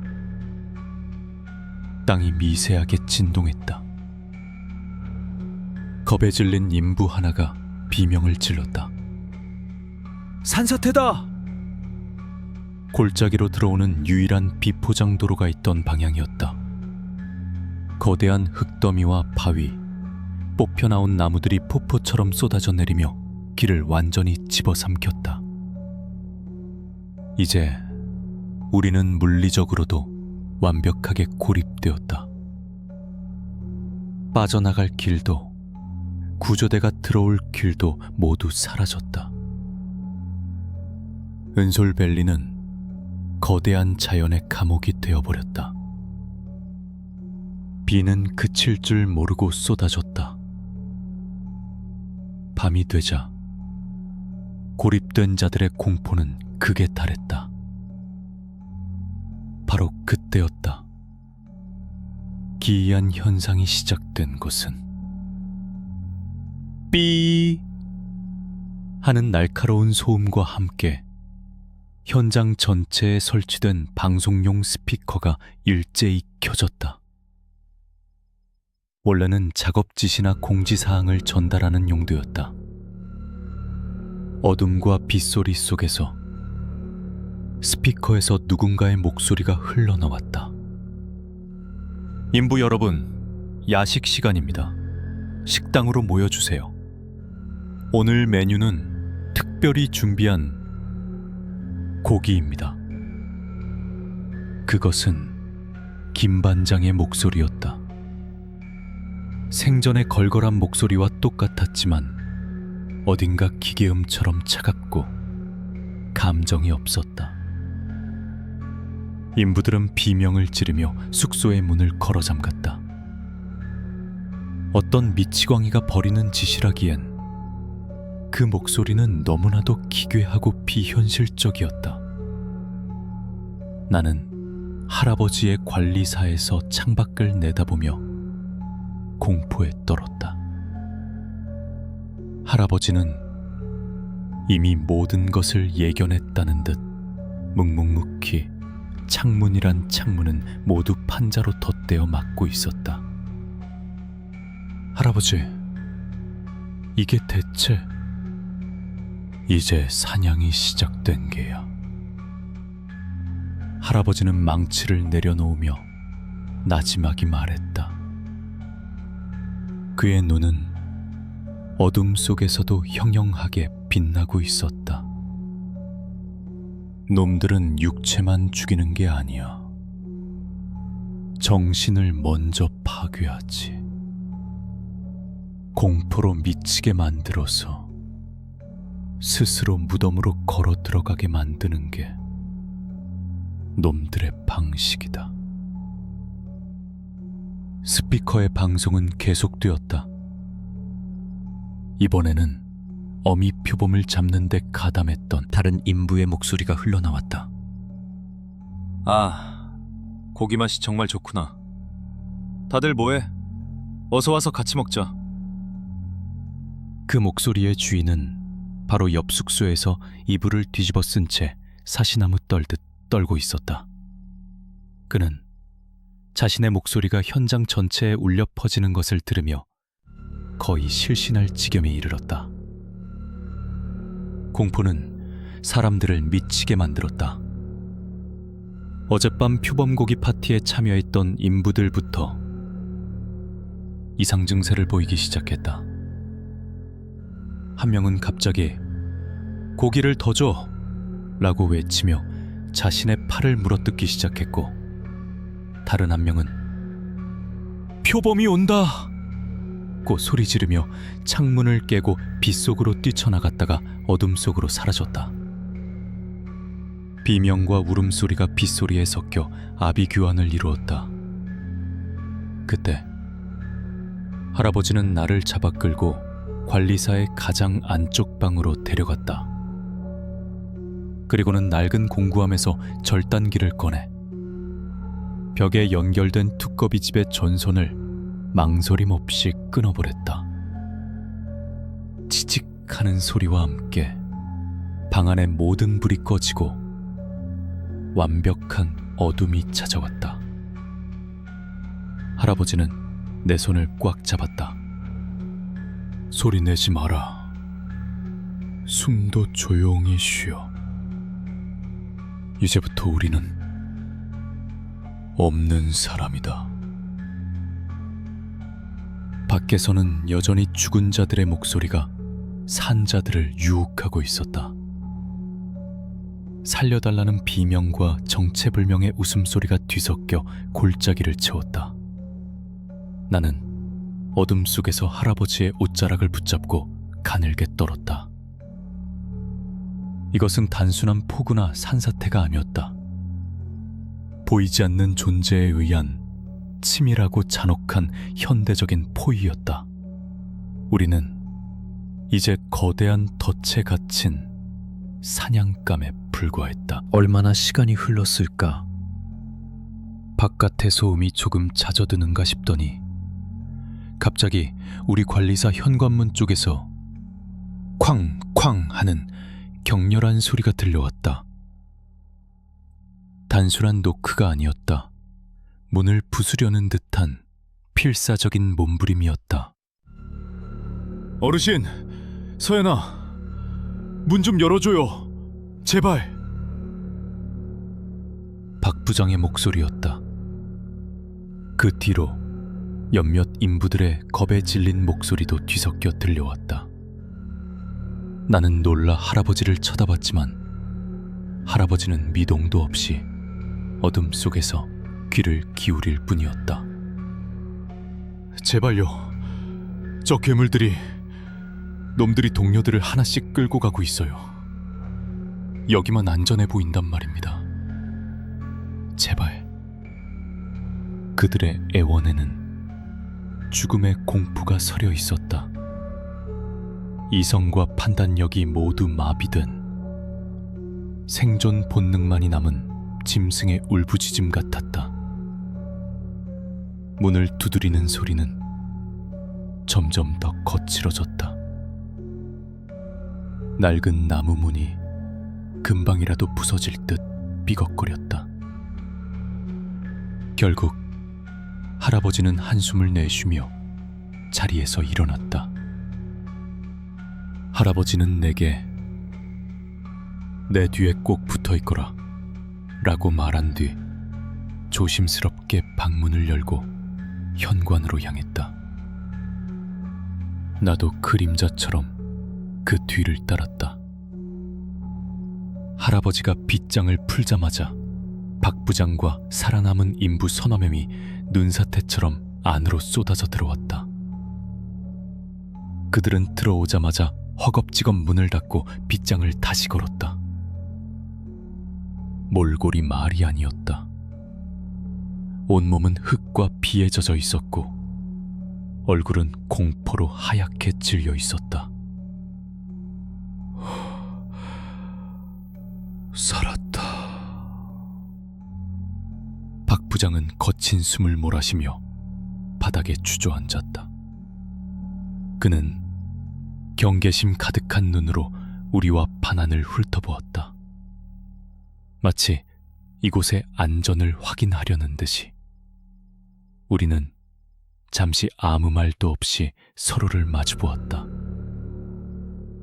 땅이 미세하게 진동했다. 겁에 질린 인부 하나가 비명을 질렀다. 산사태다! 골짜기로 들어오는 유일한 비포장 도로가 있던 방향이었다. 거대한 흙더미와 바위, 뽑혀나온 나무들이 폭포처럼 쏟아져 내리며 길을 완전히 집어삼켰다. 이제 우리는 물리적으로도 완벽하게 고립되었다. 빠져나갈 길도 구조대가 들어올 길도 모두 사라졌다. 은솔밸리는 거대한 자연의 감옥이 되어버렸다. 비는 그칠 줄 모르고 쏟아졌다. 밤이 되자 고립된 자들의 공포는 극에 달했다. 바로 그때였다. 기이한 현상이 시작된 곳은 삐 하는 날카로운 소음과 함께 현장 전체에 설치된 방송용 스피커가 일제히 켜졌다. 원래는 작업 지시나 공지사항을 전달하는 용도였다. 어둠과 빗소리 속에서 스피커에서 누군가의 목소리가 흘러나왔다. 인부 여러분, 야식 시간입니다. 식당으로 모여주세요. 오늘 메뉴는 특별히 준비한 고기입니다. 그것은 김 반장의 목소리였다. 생전에 걸걸한 목소리와 똑같았지만 어딘가 기계음처럼 차갑고 감정이 없었다. 인부들은 비명을 지르며 숙소의 문을 걸어 잠갔다. 어떤 미치광이가 벌이는 짓이라기엔 그 목소리는 너무나도 기괴하고 비현실적이었다. 나는 할아버지의 관리사에서 창밖을 내다보며 공포에 떨었다. 할아버지는 이미 모든 것을 예견했다는 듯 묵묵묵히 창문이란 창문은 모두 판자로 덧대어 막고 있었다. 할아버지, 이게 대체 이제 사냥이 시작된 게야. 할아버지는 망치를 내려놓으며 나지막이 말했다. 그의 눈은 어둠 속에서도 형형하게 빛나고 있었다. 놈들은 육체만 죽이는 게 아니야. 정신을 먼저 파괴하지. 공포로 미치게 만들어서 스스로 무덤으로 걸어 들어가게 만드는 게 놈들의 방식이다. 스피커의 방송은 계속되었다. 이번에는 어미 표범을 잡는 데 가담했던 다른 인부의 목소리가 흘러나왔다. 아, 고기 맛이 정말 좋구나. 다들 뭐해? 어서 와서 같이 먹자. 그 목소리의 주인은 바로 옆 숙소에서 이불을 뒤집어 쓴 채 사시나무 떨듯 떨고 있었다. 그는 자신의 목소리가 현장 전체에 울려 퍼지는 것을 들으며 거의 실신할 지경에 이르렀다. 공포는 사람들을 미치게 만들었다. 어젯밤 표범고기 파티에 참여했던 인부들부터 이상 증세를 보이기 시작했다. 한 명은 갑자기 고기를 더 줘! 라고 외치며 자신의 팔을 물어뜯기 시작했고, 다른 한 명은 표범이 온다! 고 소리 지르며 창문을 깨고 빗속으로 뛰쳐나갔다가 어둠 속으로 사라졌다. 비명과 울음소리가 빗소리에 섞여 아비규환을 이루었다. 그때 할아버지는 나를 잡아 끌고 관리사의 가장 안쪽 방으로 데려갔다. 그리고는 낡은 공구함에서 절단기를 꺼내 벽에 연결된 두꺼비 집의 전선을 망설임 없이 끊어버렸다. 치직하는 소리와 함께 방 안의 모든 불이 꺼지고 완벽한 어둠이 찾아왔다. 할아버지는 내 손을 꽉 잡았다. 소리 내지 마라. 숨도 조용히 쉬어. 이제부터 우리는 없는 사람이다. 밖에서는 여전히 죽은 자들의 목소리가 산자들을 유혹하고 있었다. 살려달라는 비명과 정체불명의 웃음소리가 뒤섞여 골짜기를 채웠다. 나는 어둠 속에서 할아버지의 옷자락을 붙잡고 가늘게 떨었다. 이것은 단순한 폭우나 산사태가 아니었다. 보이지 않는 존재에 의한 치밀하고 잔혹한 현대적인 포위였다. 우리는 이제 거대한 덫에 갇힌 사냥감에 불과했다. 얼마나 시간이 흘렀을까? 바깥의 소음이 조금 잦아드는가 싶더니 갑자기 우리 관리사 현관문 쪽에서 쾅쾅 하는 격렬한 소리가 들려왔다. 단순한 노크가 아니었다. 문을 부수려는 듯한 필사적인 몸부림이었다. 어르신, 서연아, 문 좀 열어줘요. 제발. 박 부장의 목소리였다. 그 뒤로 몇몇 인부들의 겁에 질린 목소리도 뒤섞여 들려왔다. 나는 놀라 할아버지를 쳐다봤지만 할아버지는 미동도 없이 어둠 속에서 귀를 기울일 뿐이었다. 제발요. 저 괴물들이 놈들이 동료들을 하나씩 끌고 가고 있어요. 여기만 안전해 보인단 말입니다. 제발. 그들의 애원에는 죽음의 공포가 서려 있었다. 이성과 판단력이 모두 마비된 생존 본능만이 남은 짐승의 울부짖음 같았다. 문을 두드리는 소리는 점점 더 거칠어졌다. 낡은 나무 문이 금방이라도 부서질 듯 삐걱거렸다. 결국 할아버지는 한숨을 내쉬며 자리에서 일어났다. 할아버지는 내게 내 뒤에 꼭 붙어있거라 라고 말한 뒤 조심스럽게 방문을 열고 현관으로 향했다. 나도 그림자처럼 그 뒤를 따랐다. 할아버지가 빗장을 풀자마자 박 부장과 살아남은 인부 서너 명이 눈사태처럼 안으로 쏟아져 들어왔다. 그들은 들어오자마자 허겁지겁 문을 닫고 빗장을 다시 걸었다. 몰골이 말이 아니었다. 온몸은 흙과 비에 젖어 있었고 얼굴은 공포로 하얗게 질려 있었다. 살았다. 박 부장은 거친 숨을 몰아쉬며 바닥에 주저앉았다. 그는 경계심 가득한 눈으로 우리와 반환을 훑어보았다. 마치 이곳의 안전을 확인하려는 듯이. 우리는 잠시 아무 말도 없이 서로를 마주보았다.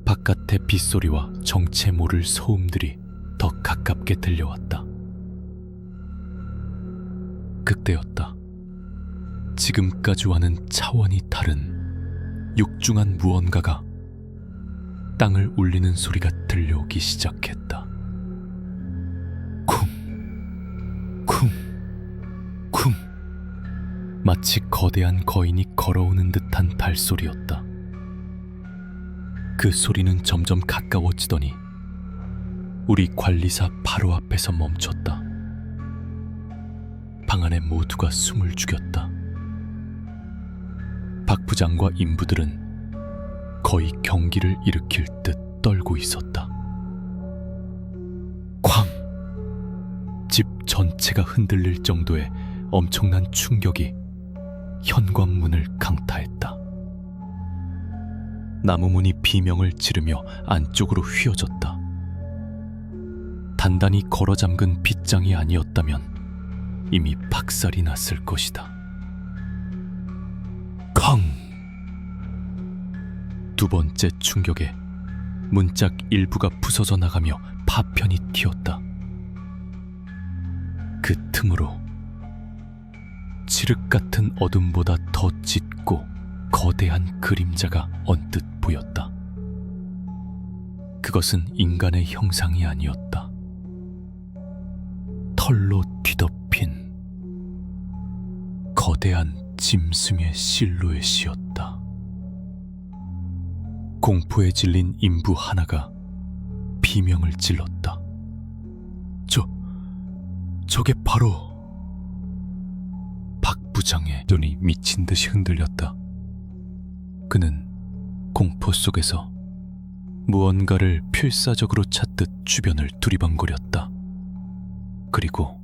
바깥의 빗소리와 정체 모를 소음들이 더 가깝게 들려왔다. 그때였다. 지금까지와는 차원이 다른 육중한 무언가가 땅을 울리는 소리가 들려오기 시작했다. 쿵, 쿵, 쿵. 마치 거대한 거인이 걸어오는 듯한 발소리였다. 그 소리는 점점 가까워지더니 우리 관리사 바로 앞에서 멈췄다. 방 안에 모두가 숨을 죽였다. 박 부장과 인부들은 거의 경기를 일으킬 듯 떨고 있었다. 쾅! 집 전체가 흔들릴 정도의 엄청난 충격이 현관문을 강타했다. 나무문이 비명을 지르며 안쪽으로 휘어졌다. 단단히 걸어 잠근 빗장이 아니었다면 이미 박살이 났을 것이다. 쾅! 두 번째 충격에 문짝 일부가 부서져 나가며 파편이 튀었다. 그 틈으로 칠흑 같은 어둠보다 더 짙고 거대한 그림자가 언뜻 보였다. 그것은 인간의 형상이 아니었다. 털로 뒤덮인 거대한 짐승의 실루엣이었다. 공포에 질린 인부 하나가 비명을 질렀다. 저게 바로... 박 부장의 눈이 미친 듯이 흔들렸다. 그는 공포 속에서 무언가를 필사적으로 찾듯 주변을 두리번거렸다. 그리고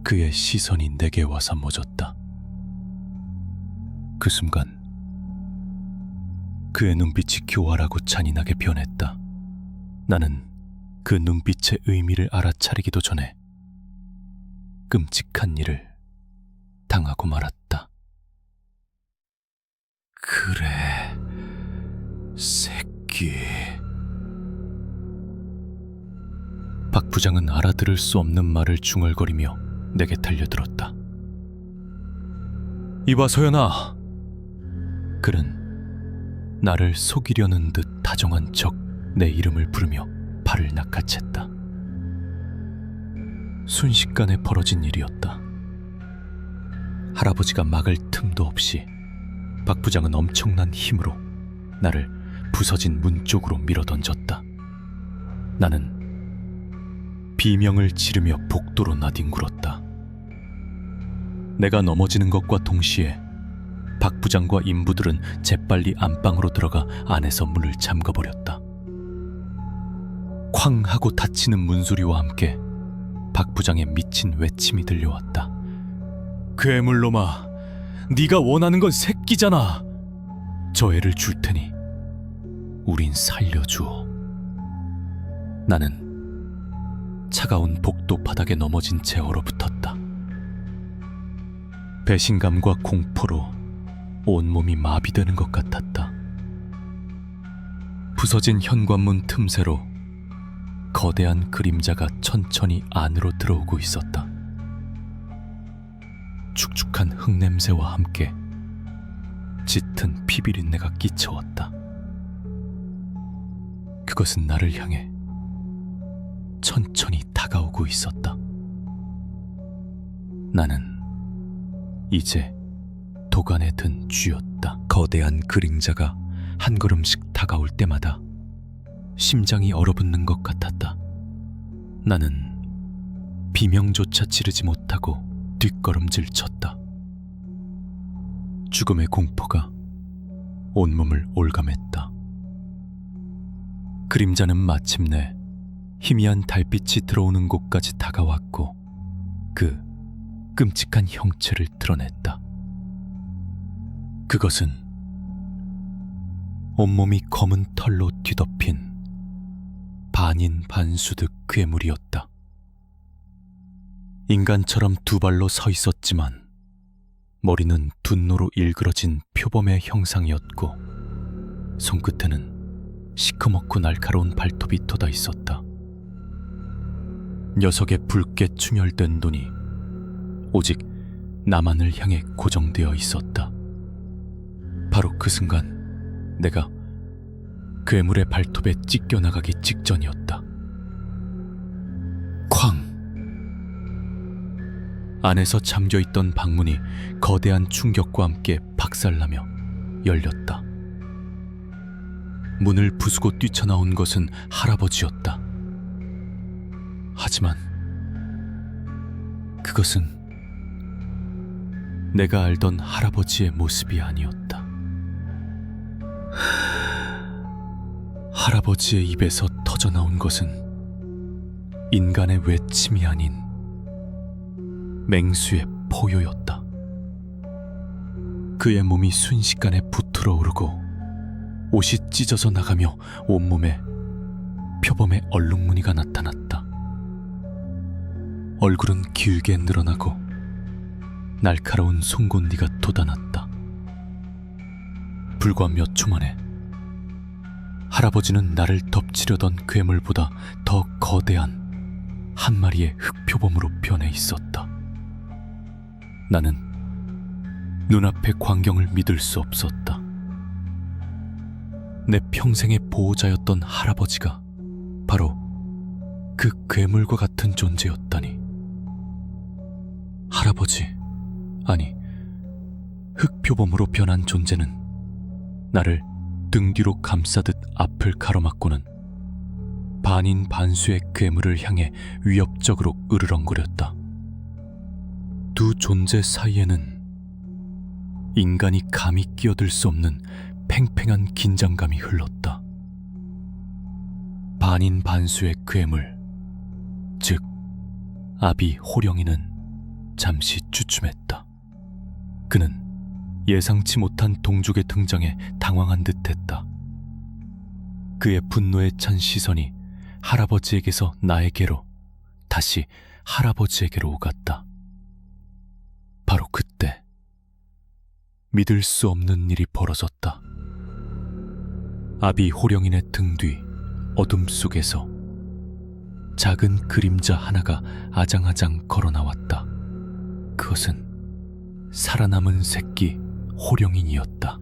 그의 시선이 내게 와서 멎었다. 그 순간 그의 눈빛이 교활하고 잔인하게 변했다. 나는 그 눈빛의 의미를 알아차리기도 전에 끔찍한 일을 당하고 말았다. 그래, 새끼. 박 부장은 알아들을 수 없는 말을 중얼거리며 내게 달려들었다. 이봐 소연아. 그는 나를 속이려는 듯 다정한 척 내 이름을 부르며 발을 낚아챘다. 순식간에 벌어진 일이었다. 할아버지가 막을 틈도 없이 박 부장은 엄청난 힘으로 나를 부서진 문 쪽으로 밀어던졌다. 나는 비명을 지르며 복도로 나뒹굴었다. 내가 넘어지는 것과 동시에 박 부장과 인부들은 재빨리 안방으로 들어가 안에서 문을 잠가버렸다. 쾅 하고 닫히는 문소리와 함께 박 부장의 미친 외침이 들려왔다. 괴물놈아, 네가 원하는 건 새끼잖아. 저 애를 줄 테니 우린 살려주어. 나는 차가운 복도 바닥에 넘어진 채 얼어붙었다. 배신감과 공포로 온몸이 마비되는 것 같았다. 부서진 현관문 틈새로 거대한 그림자가 천천히 안으로 들어오고 있었다. 축축한 흙냄새와 함께 짙은 피비린내가 끼쳐왔다. 그것은 나를 향해 천천히 다가오고 있었다. 나는 이제 도간에 든 쥐였다. 거대한 그림자가 한 걸음씩 다가올 때마다 심장이 얼어붙는 것 같았다. 나는 비명조차 지르지 못하고 뒷걸음질 쳤다. 죽음의 공포가 온몸을 올감했다. 그림자는 마침내 희미한 달빛이 들어오는 곳까지 다가왔고 그 끔찍한 형체를 드러냈다. 그것은 온몸이 검은 털로 뒤덮인 반인 반수득 괴물이었다. 인간처럼 두 발로 서 있었지만 머리는 둔노로 일그러진 표범의 형상이었고 손끝에는 시커멓고 날카로운 발톱이 돋아 있었다. 녀석의 붉게 충혈된 눈이 오직 나만을 향해 고정되어 있었다. 바로 그 순간 내가 괴물의 발톱에 찢겨나가기 직전이었다. 쾅! 안에서 잠겨있던 방문이 거대한 충격과 함께 박살나며 열렸다. 문을 부수고 뛰쳐나온 것은 할아버지였다. 하지만 그것은 내가 알던 할아버지의 모습이 아니었다. 할아버지의 입에서 터져나온 것은 인간의 외침이 아닌 맹수의 포효였다. 그의 몸이 순식간에 부풀어 오르고 옷이 찢어져 나가며 온몸에 표범의 얼룩무늬가 나타났다. 얼굴은 길게 늘어나고 날카로운 송곳니가 돋아났다. 불과 몇 초 만에 할아버지는 나를 덮치려던 괴물보다 더 거대한 한 마리의 흑표범으로 변해 있었다. 나는 눈앞의 광경을 믿을 수 없었다. 내 평생의 보호자였던 할아버지가 바로 그 괴물과 같은 존재였다니. 할아버지, 아니, 흑표범으로 변한 존재는 나를 등 뒤로 감싸듯 앞을 가로막고는 반인 반수의 괴물을 향해 위협적으로 으르렁거렸다. 두 존재 사이에는 인간이 감히 끼어들 수 없는 팽팽한 긴장감이 흘렀다. 반인 반수의 괴물, 즉 아비 호령이는 잠시 주춤했다. 그는 예상치 못한 동족의 등장에 당황한 듯했다. 그의 분노에 찬 시선이 할아버지에게서 나에게로, 다시 할아버지에게로 오갔다. 바로 그때 믿을 수 없는 일이 벌어졌다. 아비 호령인의 등 뒤 어둠 속에서 작은 그림자 하나가 아장아장 걸어 나왔다. 그것은 살아남은 새끼 호령인이었다.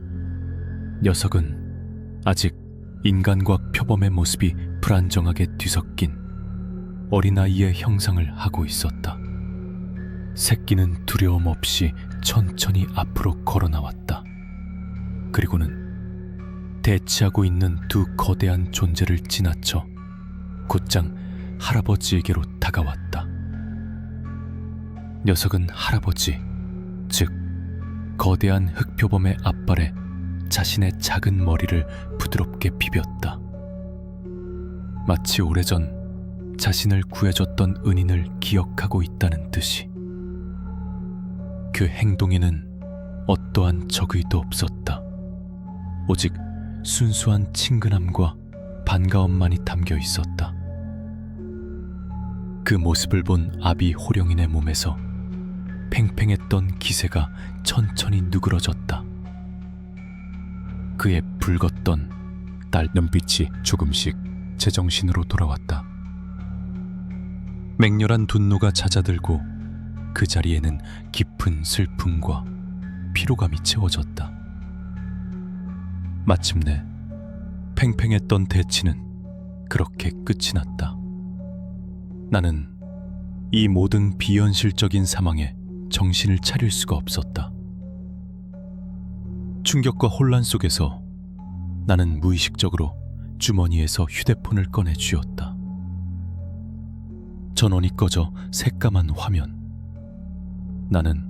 녀석은 아직 인간과 표범의 모습이 불안정하게 뒤섞인 어린아이의 형상을 하고 있었다. 새끼는 두려움 없이 천천히 앞으로 걸어 나왔다. 그리고는 대치하고 있는 두 거대한 존재를 지나쳐 곧장 할아버지에게로 다가왔다. 녀석은 할아버지, 즉 거대한 흑표범의 앞발에 자신의 작은 머리를 부드럽게 비볐다. 마치 오래전 자신을 구해줬던 은인을 기억하고 있다는 듯이. 그 행동에는 어떠한 적의도 없었다. 오직 순수한 친근함과 반가움만이 담겨 있었다. 그 모습을 본 아비 호령인의 몸에서 팽팽했던 기세가 천천히 누그러졌다. 그의 붉었던 딸 눈빛이 조금씩 제정신으로 돌아왔다. 맹렬한 분노가 잦아들고 그 자리에는 깊은 슬픔과 피로감이 채워졌다. 마침내 팽팽했던 대치는 그렇게 끝이 났다. 나는 이 모든 비현실적인 상황에 정신을 차릴 수가 없었다. 충격과 혼란 속에서 나는 무의식적으로 주머니에서 휴대폰을 꺼내 쥐었다. 전원이 꺼져 새까만 화면. 나는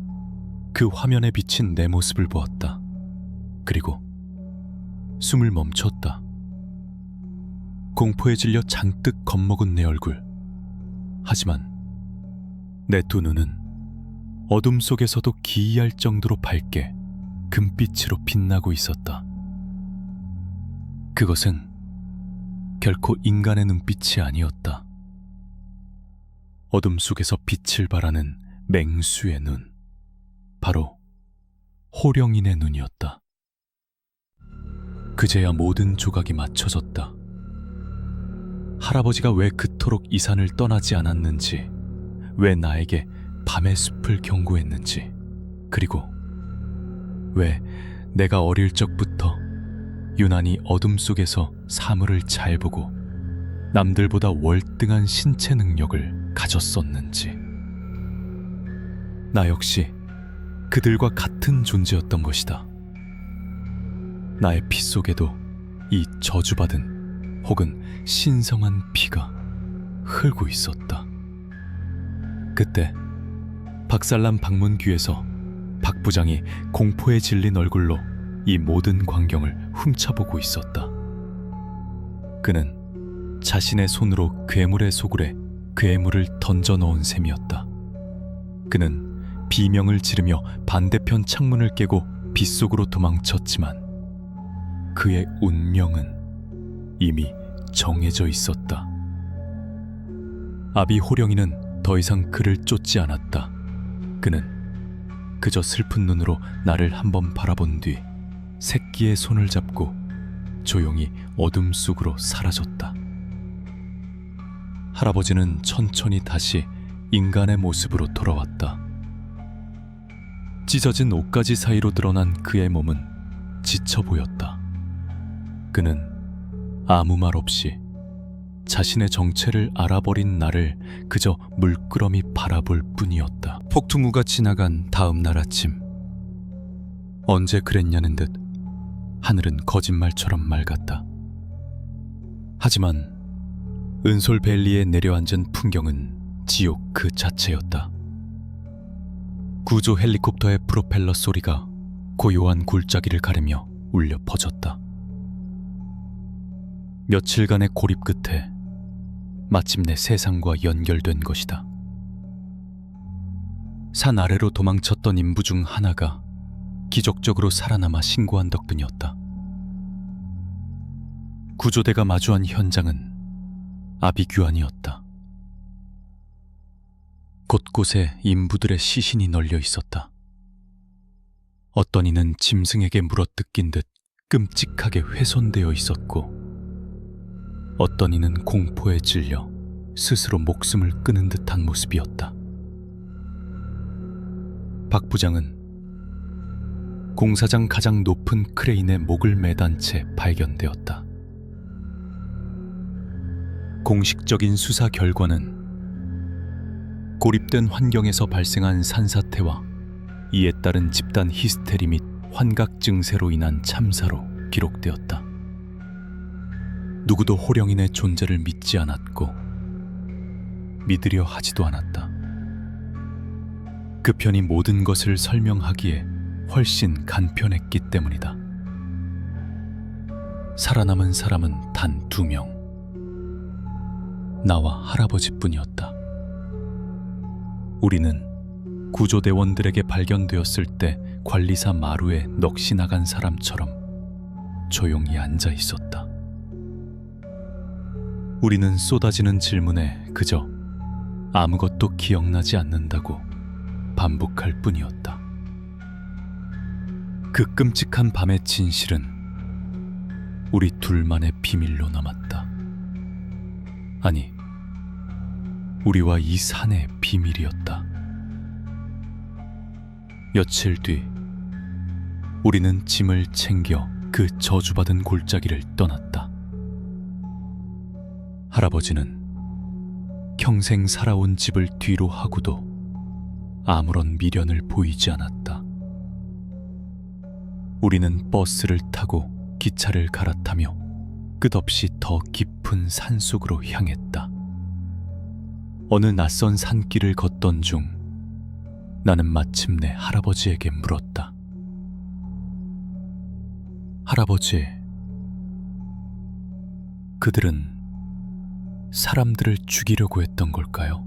그 화면에 비친 내 모습을 보았다. 그리고 숨을 멈췄다. 공포에 질려 잔뜩 겁먹은 내 얼굴. 하지만 내 두 눈은 어둠 속에서도 기이할 정도로 밝게 금빛으로 빛나고 있었다. 그것은 결코 인간의 눈빛이 아니었다. 어둠 속에서 빛을 발하는 맹수의 눈, 바로 호령인의 눈이었다. 그제야 모든 조각이 맞춰졌다. 할아버지가 왜 그토록 이 산을 떠나지 않았는지, 왜 나에게 밤의 숲을 경고했는지, 그리고 왜 내가 어릴 적부터 유난히 어둠 속에서 사물을 잘 보고 남들보다 월등한 신체 능력을 가졌었는지. 나 역시 그들과 같은 존재였던 것이다. 나의 피 속에도 이 저주받은 혹은 신성한 피가 흐르고 있었다. 그때 박살난 방문 뒤에서 박 부장이 공포에 질린 얼굴로 이 모든 광경을 훔쳐보고 있었다. 그는 자신의 손으로 괴물의 소굴에 괴물을 던져 넣은 셈이었다. 그는 비명을 지르며 반대편 창문을 깨고 빗속으로 도망쳤지만 그의 운명은 이미 정해져 있었다. 아비 호령이는 더 이상 그를 쫓지 않았다. 그는 그저 슬픈 눈으로 나를 한번 바라본 뒤 새끼의 손을 잡고 조용히 어둠 속으로 사라졌다. 할아버지는 천천히 다시 인간의 모습으로 돌아왔다. 찢어진 옷가지 사이로 드러난 그의 몸은 지쳐 보였다. 그는 아무 말 없이 자신의 정체를 알아버린 나를 그저 물끄러미 바라볼 뿐이었다. 폭풍우가 지나간 다음 날 아침, 언제 그랬냐는 듯 하늘은 거짓말처럼 맑았다. 하지만 은솔밸리에 내려앉은 풍경은 지옥 그 자체였다. 구조 헬리콥터의 프로펠러 소리가 고요한 골짜기를 가르며 울려 퍼졌다. 며칠간의 고립 끝에 마침내 세상과 연결된 것이다. 산 아래로 도망쳤던 인부 중 하나가 기적적으로 살아남아 신고한 덕분이었다. 구조대가 마주한 현장은 아비규환이었다. 곳곳에 인부들의 시신이 널려 있었다. 어떤 이는 짐승에게 물어뜯긴 듯 끔찍하게 훼손되어 있었고, 어떤 이는 공포에 질려 스스로 목숨을 끊은 듯한 모습이었다. 박 부장은 공사장 가장 높은 크레인에 목을 매단 채 발견되었다. 공식적인 수사 결과는 고립된 환경에서 발생한 산사태와 이에 따른 집단 히스테리 및 환각 증세로 인한 참사로 기록되었다. 누구도 호령인의 존재를 믿지 않았고 믿으려 하지도 않았다. 그 편이 모든 것을 설명하기에 훨씬 간편했기 때문이다. 살아남은 사람은 단 2명. 나와 할아버지뿐이었다. 우리는 구조대원들에게 발견되었을 때 관리사 마루에 넋이 나간 사람처럼 조용히 앉아 있었다. 우리는 쏟아지는 질문에 그저 아무것도 기억나지 않는다고 반복할 뿐이었다. 그 끔찍한 밤의 진실은 우리 둘만의 비밀로 남았다. 아니, 우리와 이 산의 비밀이었다. 며칠 뒤 우리는 짐을 챙겨 그 저주받은 골짜기를 떠났다. 할아버지는 평생 살아온 집을 뒤로 하고도 아무런 미련을 보이지 않았다. 우리는 버스를 타고 기차를 갈아타며 끝없이 더 깊은 산속으로 향했다. 어느 낯선 산길을 걷던 중 나는 마침내 할아버지에게 물었다. 할아버지, 그들은 사람들을 죽이려고 했던 걸까요?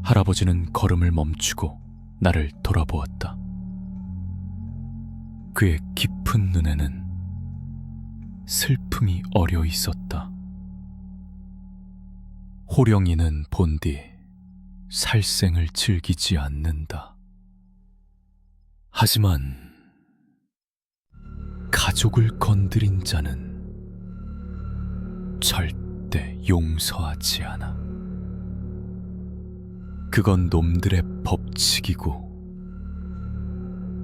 할아버지는 걸음을 멈추고 나를 돌아보았다. 그의 깊은 눈에는 슬픔이 어려 있었다. 호령이는 본디 살생을 즐기지 않는다. 하지만 가족을 건드린 자는 절대 용서하지 않아. 그건 놈들의 법칙이고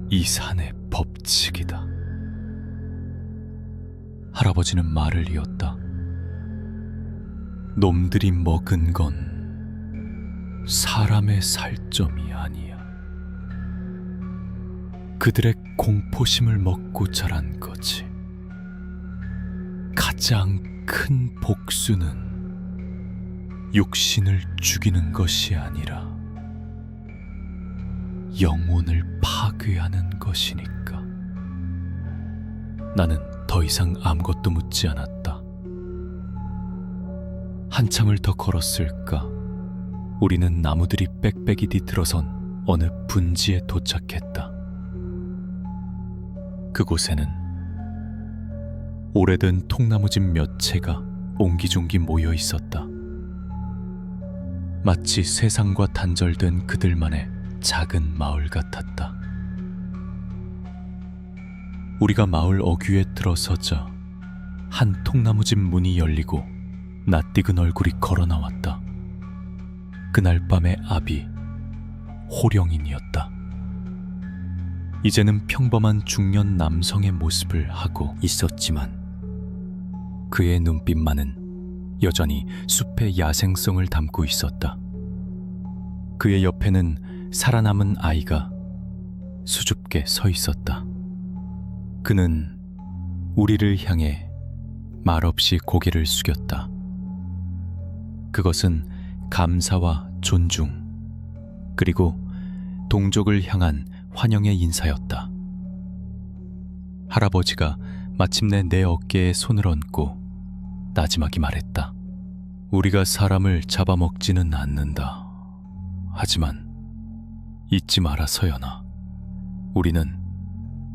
이 산의 법칙이다. 할아버지는 말을 이었다. 놈들이 먹은 건 사람의 살점이 아니야. 그들의 공포심을 먹고 자란 거지. 가장 큰 복수는 육신을 죽이는 것이 아니라 영혼을 파괴하는 것이니까. 나는 더 이상 아무것도 묻지 않았다. 한참을 더 걸었을까, 우리는 나무들이 빽빽이 뒤틀어선 어느 분지에 도착했다. 그곳에는 오래된 통나무집 몇 채가 옹기종기 모여 있었다. 마치 세상과 단절된 그들만의 작은 마을 같았다. 우리가 마을 어귀에 들어서자 한 통나무집 문이 열리고 낯익은 얼굴이 걸어 나왔다. 그날 밤의 아비 호령인이었다. 이제는 평범한 중년 남성의 모습을 하고 있었지만 그의 눈빛만은 여전히 숲의 야생성을 담고 있었다. 그의 옆에는 살아남은 아이가 수줍게 서 있었다. 그는 우리를 향해 말없이 고개를 숙였다. 그것은 감사와 존중, 그리고 동족을 향한 환영의 인사였다. 할아버지가 마침내 내 어깨에 손을 얹고 나지막이 말했다. 우리가 사람을 잡아먹지는 않는다. 하지만 잊지 마라, 서연아. 우리는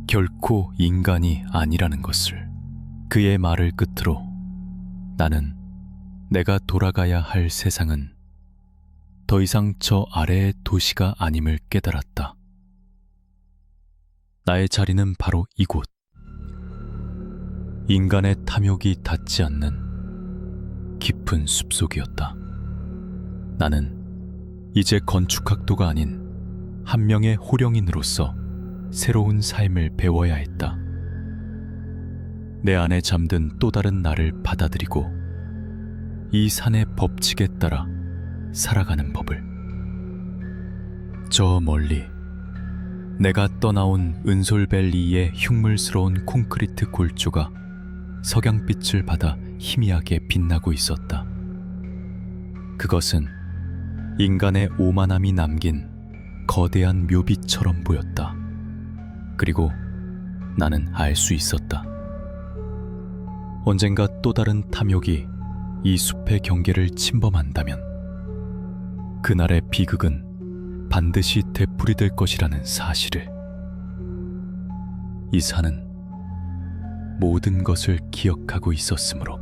결코 인간이 아니라는 것을. 그의 말을 끝으로 나는 내가 돌아가야 할 세상은 더 이상 저 아래의 도시가 아님을 깨달았다. 나의 자리는 바로 이곳. 인간의 탐욕이 닿지 않는 깊은 숲속이었다. 나는 이제 건축학도가 아닌 한 명의 호령인으로서 새로운 삶을 배워야 했다. 내 안에 잠든 또 다른 나를 받아들이고 이 산의 법칙에 따라 살아가는 법을. 저 멀리 내가 떠나온 은솔밸리의 흉물스러운 콘크리트 골조가 석양빛을 받아 희미하게 빛나고 있었다. 그것은 인간의 오만함이 남긴 거대한 묘비처럼 보였다. 그리고 나는 알 수 있었다. 언젠가 또 다른 탐욕이 이 숲의 경계를 침범한다면 그날의 비극은 반드시 되풀이될 것이라는 사실을. 이 산은 모든 것을 기억하고 있었으므로.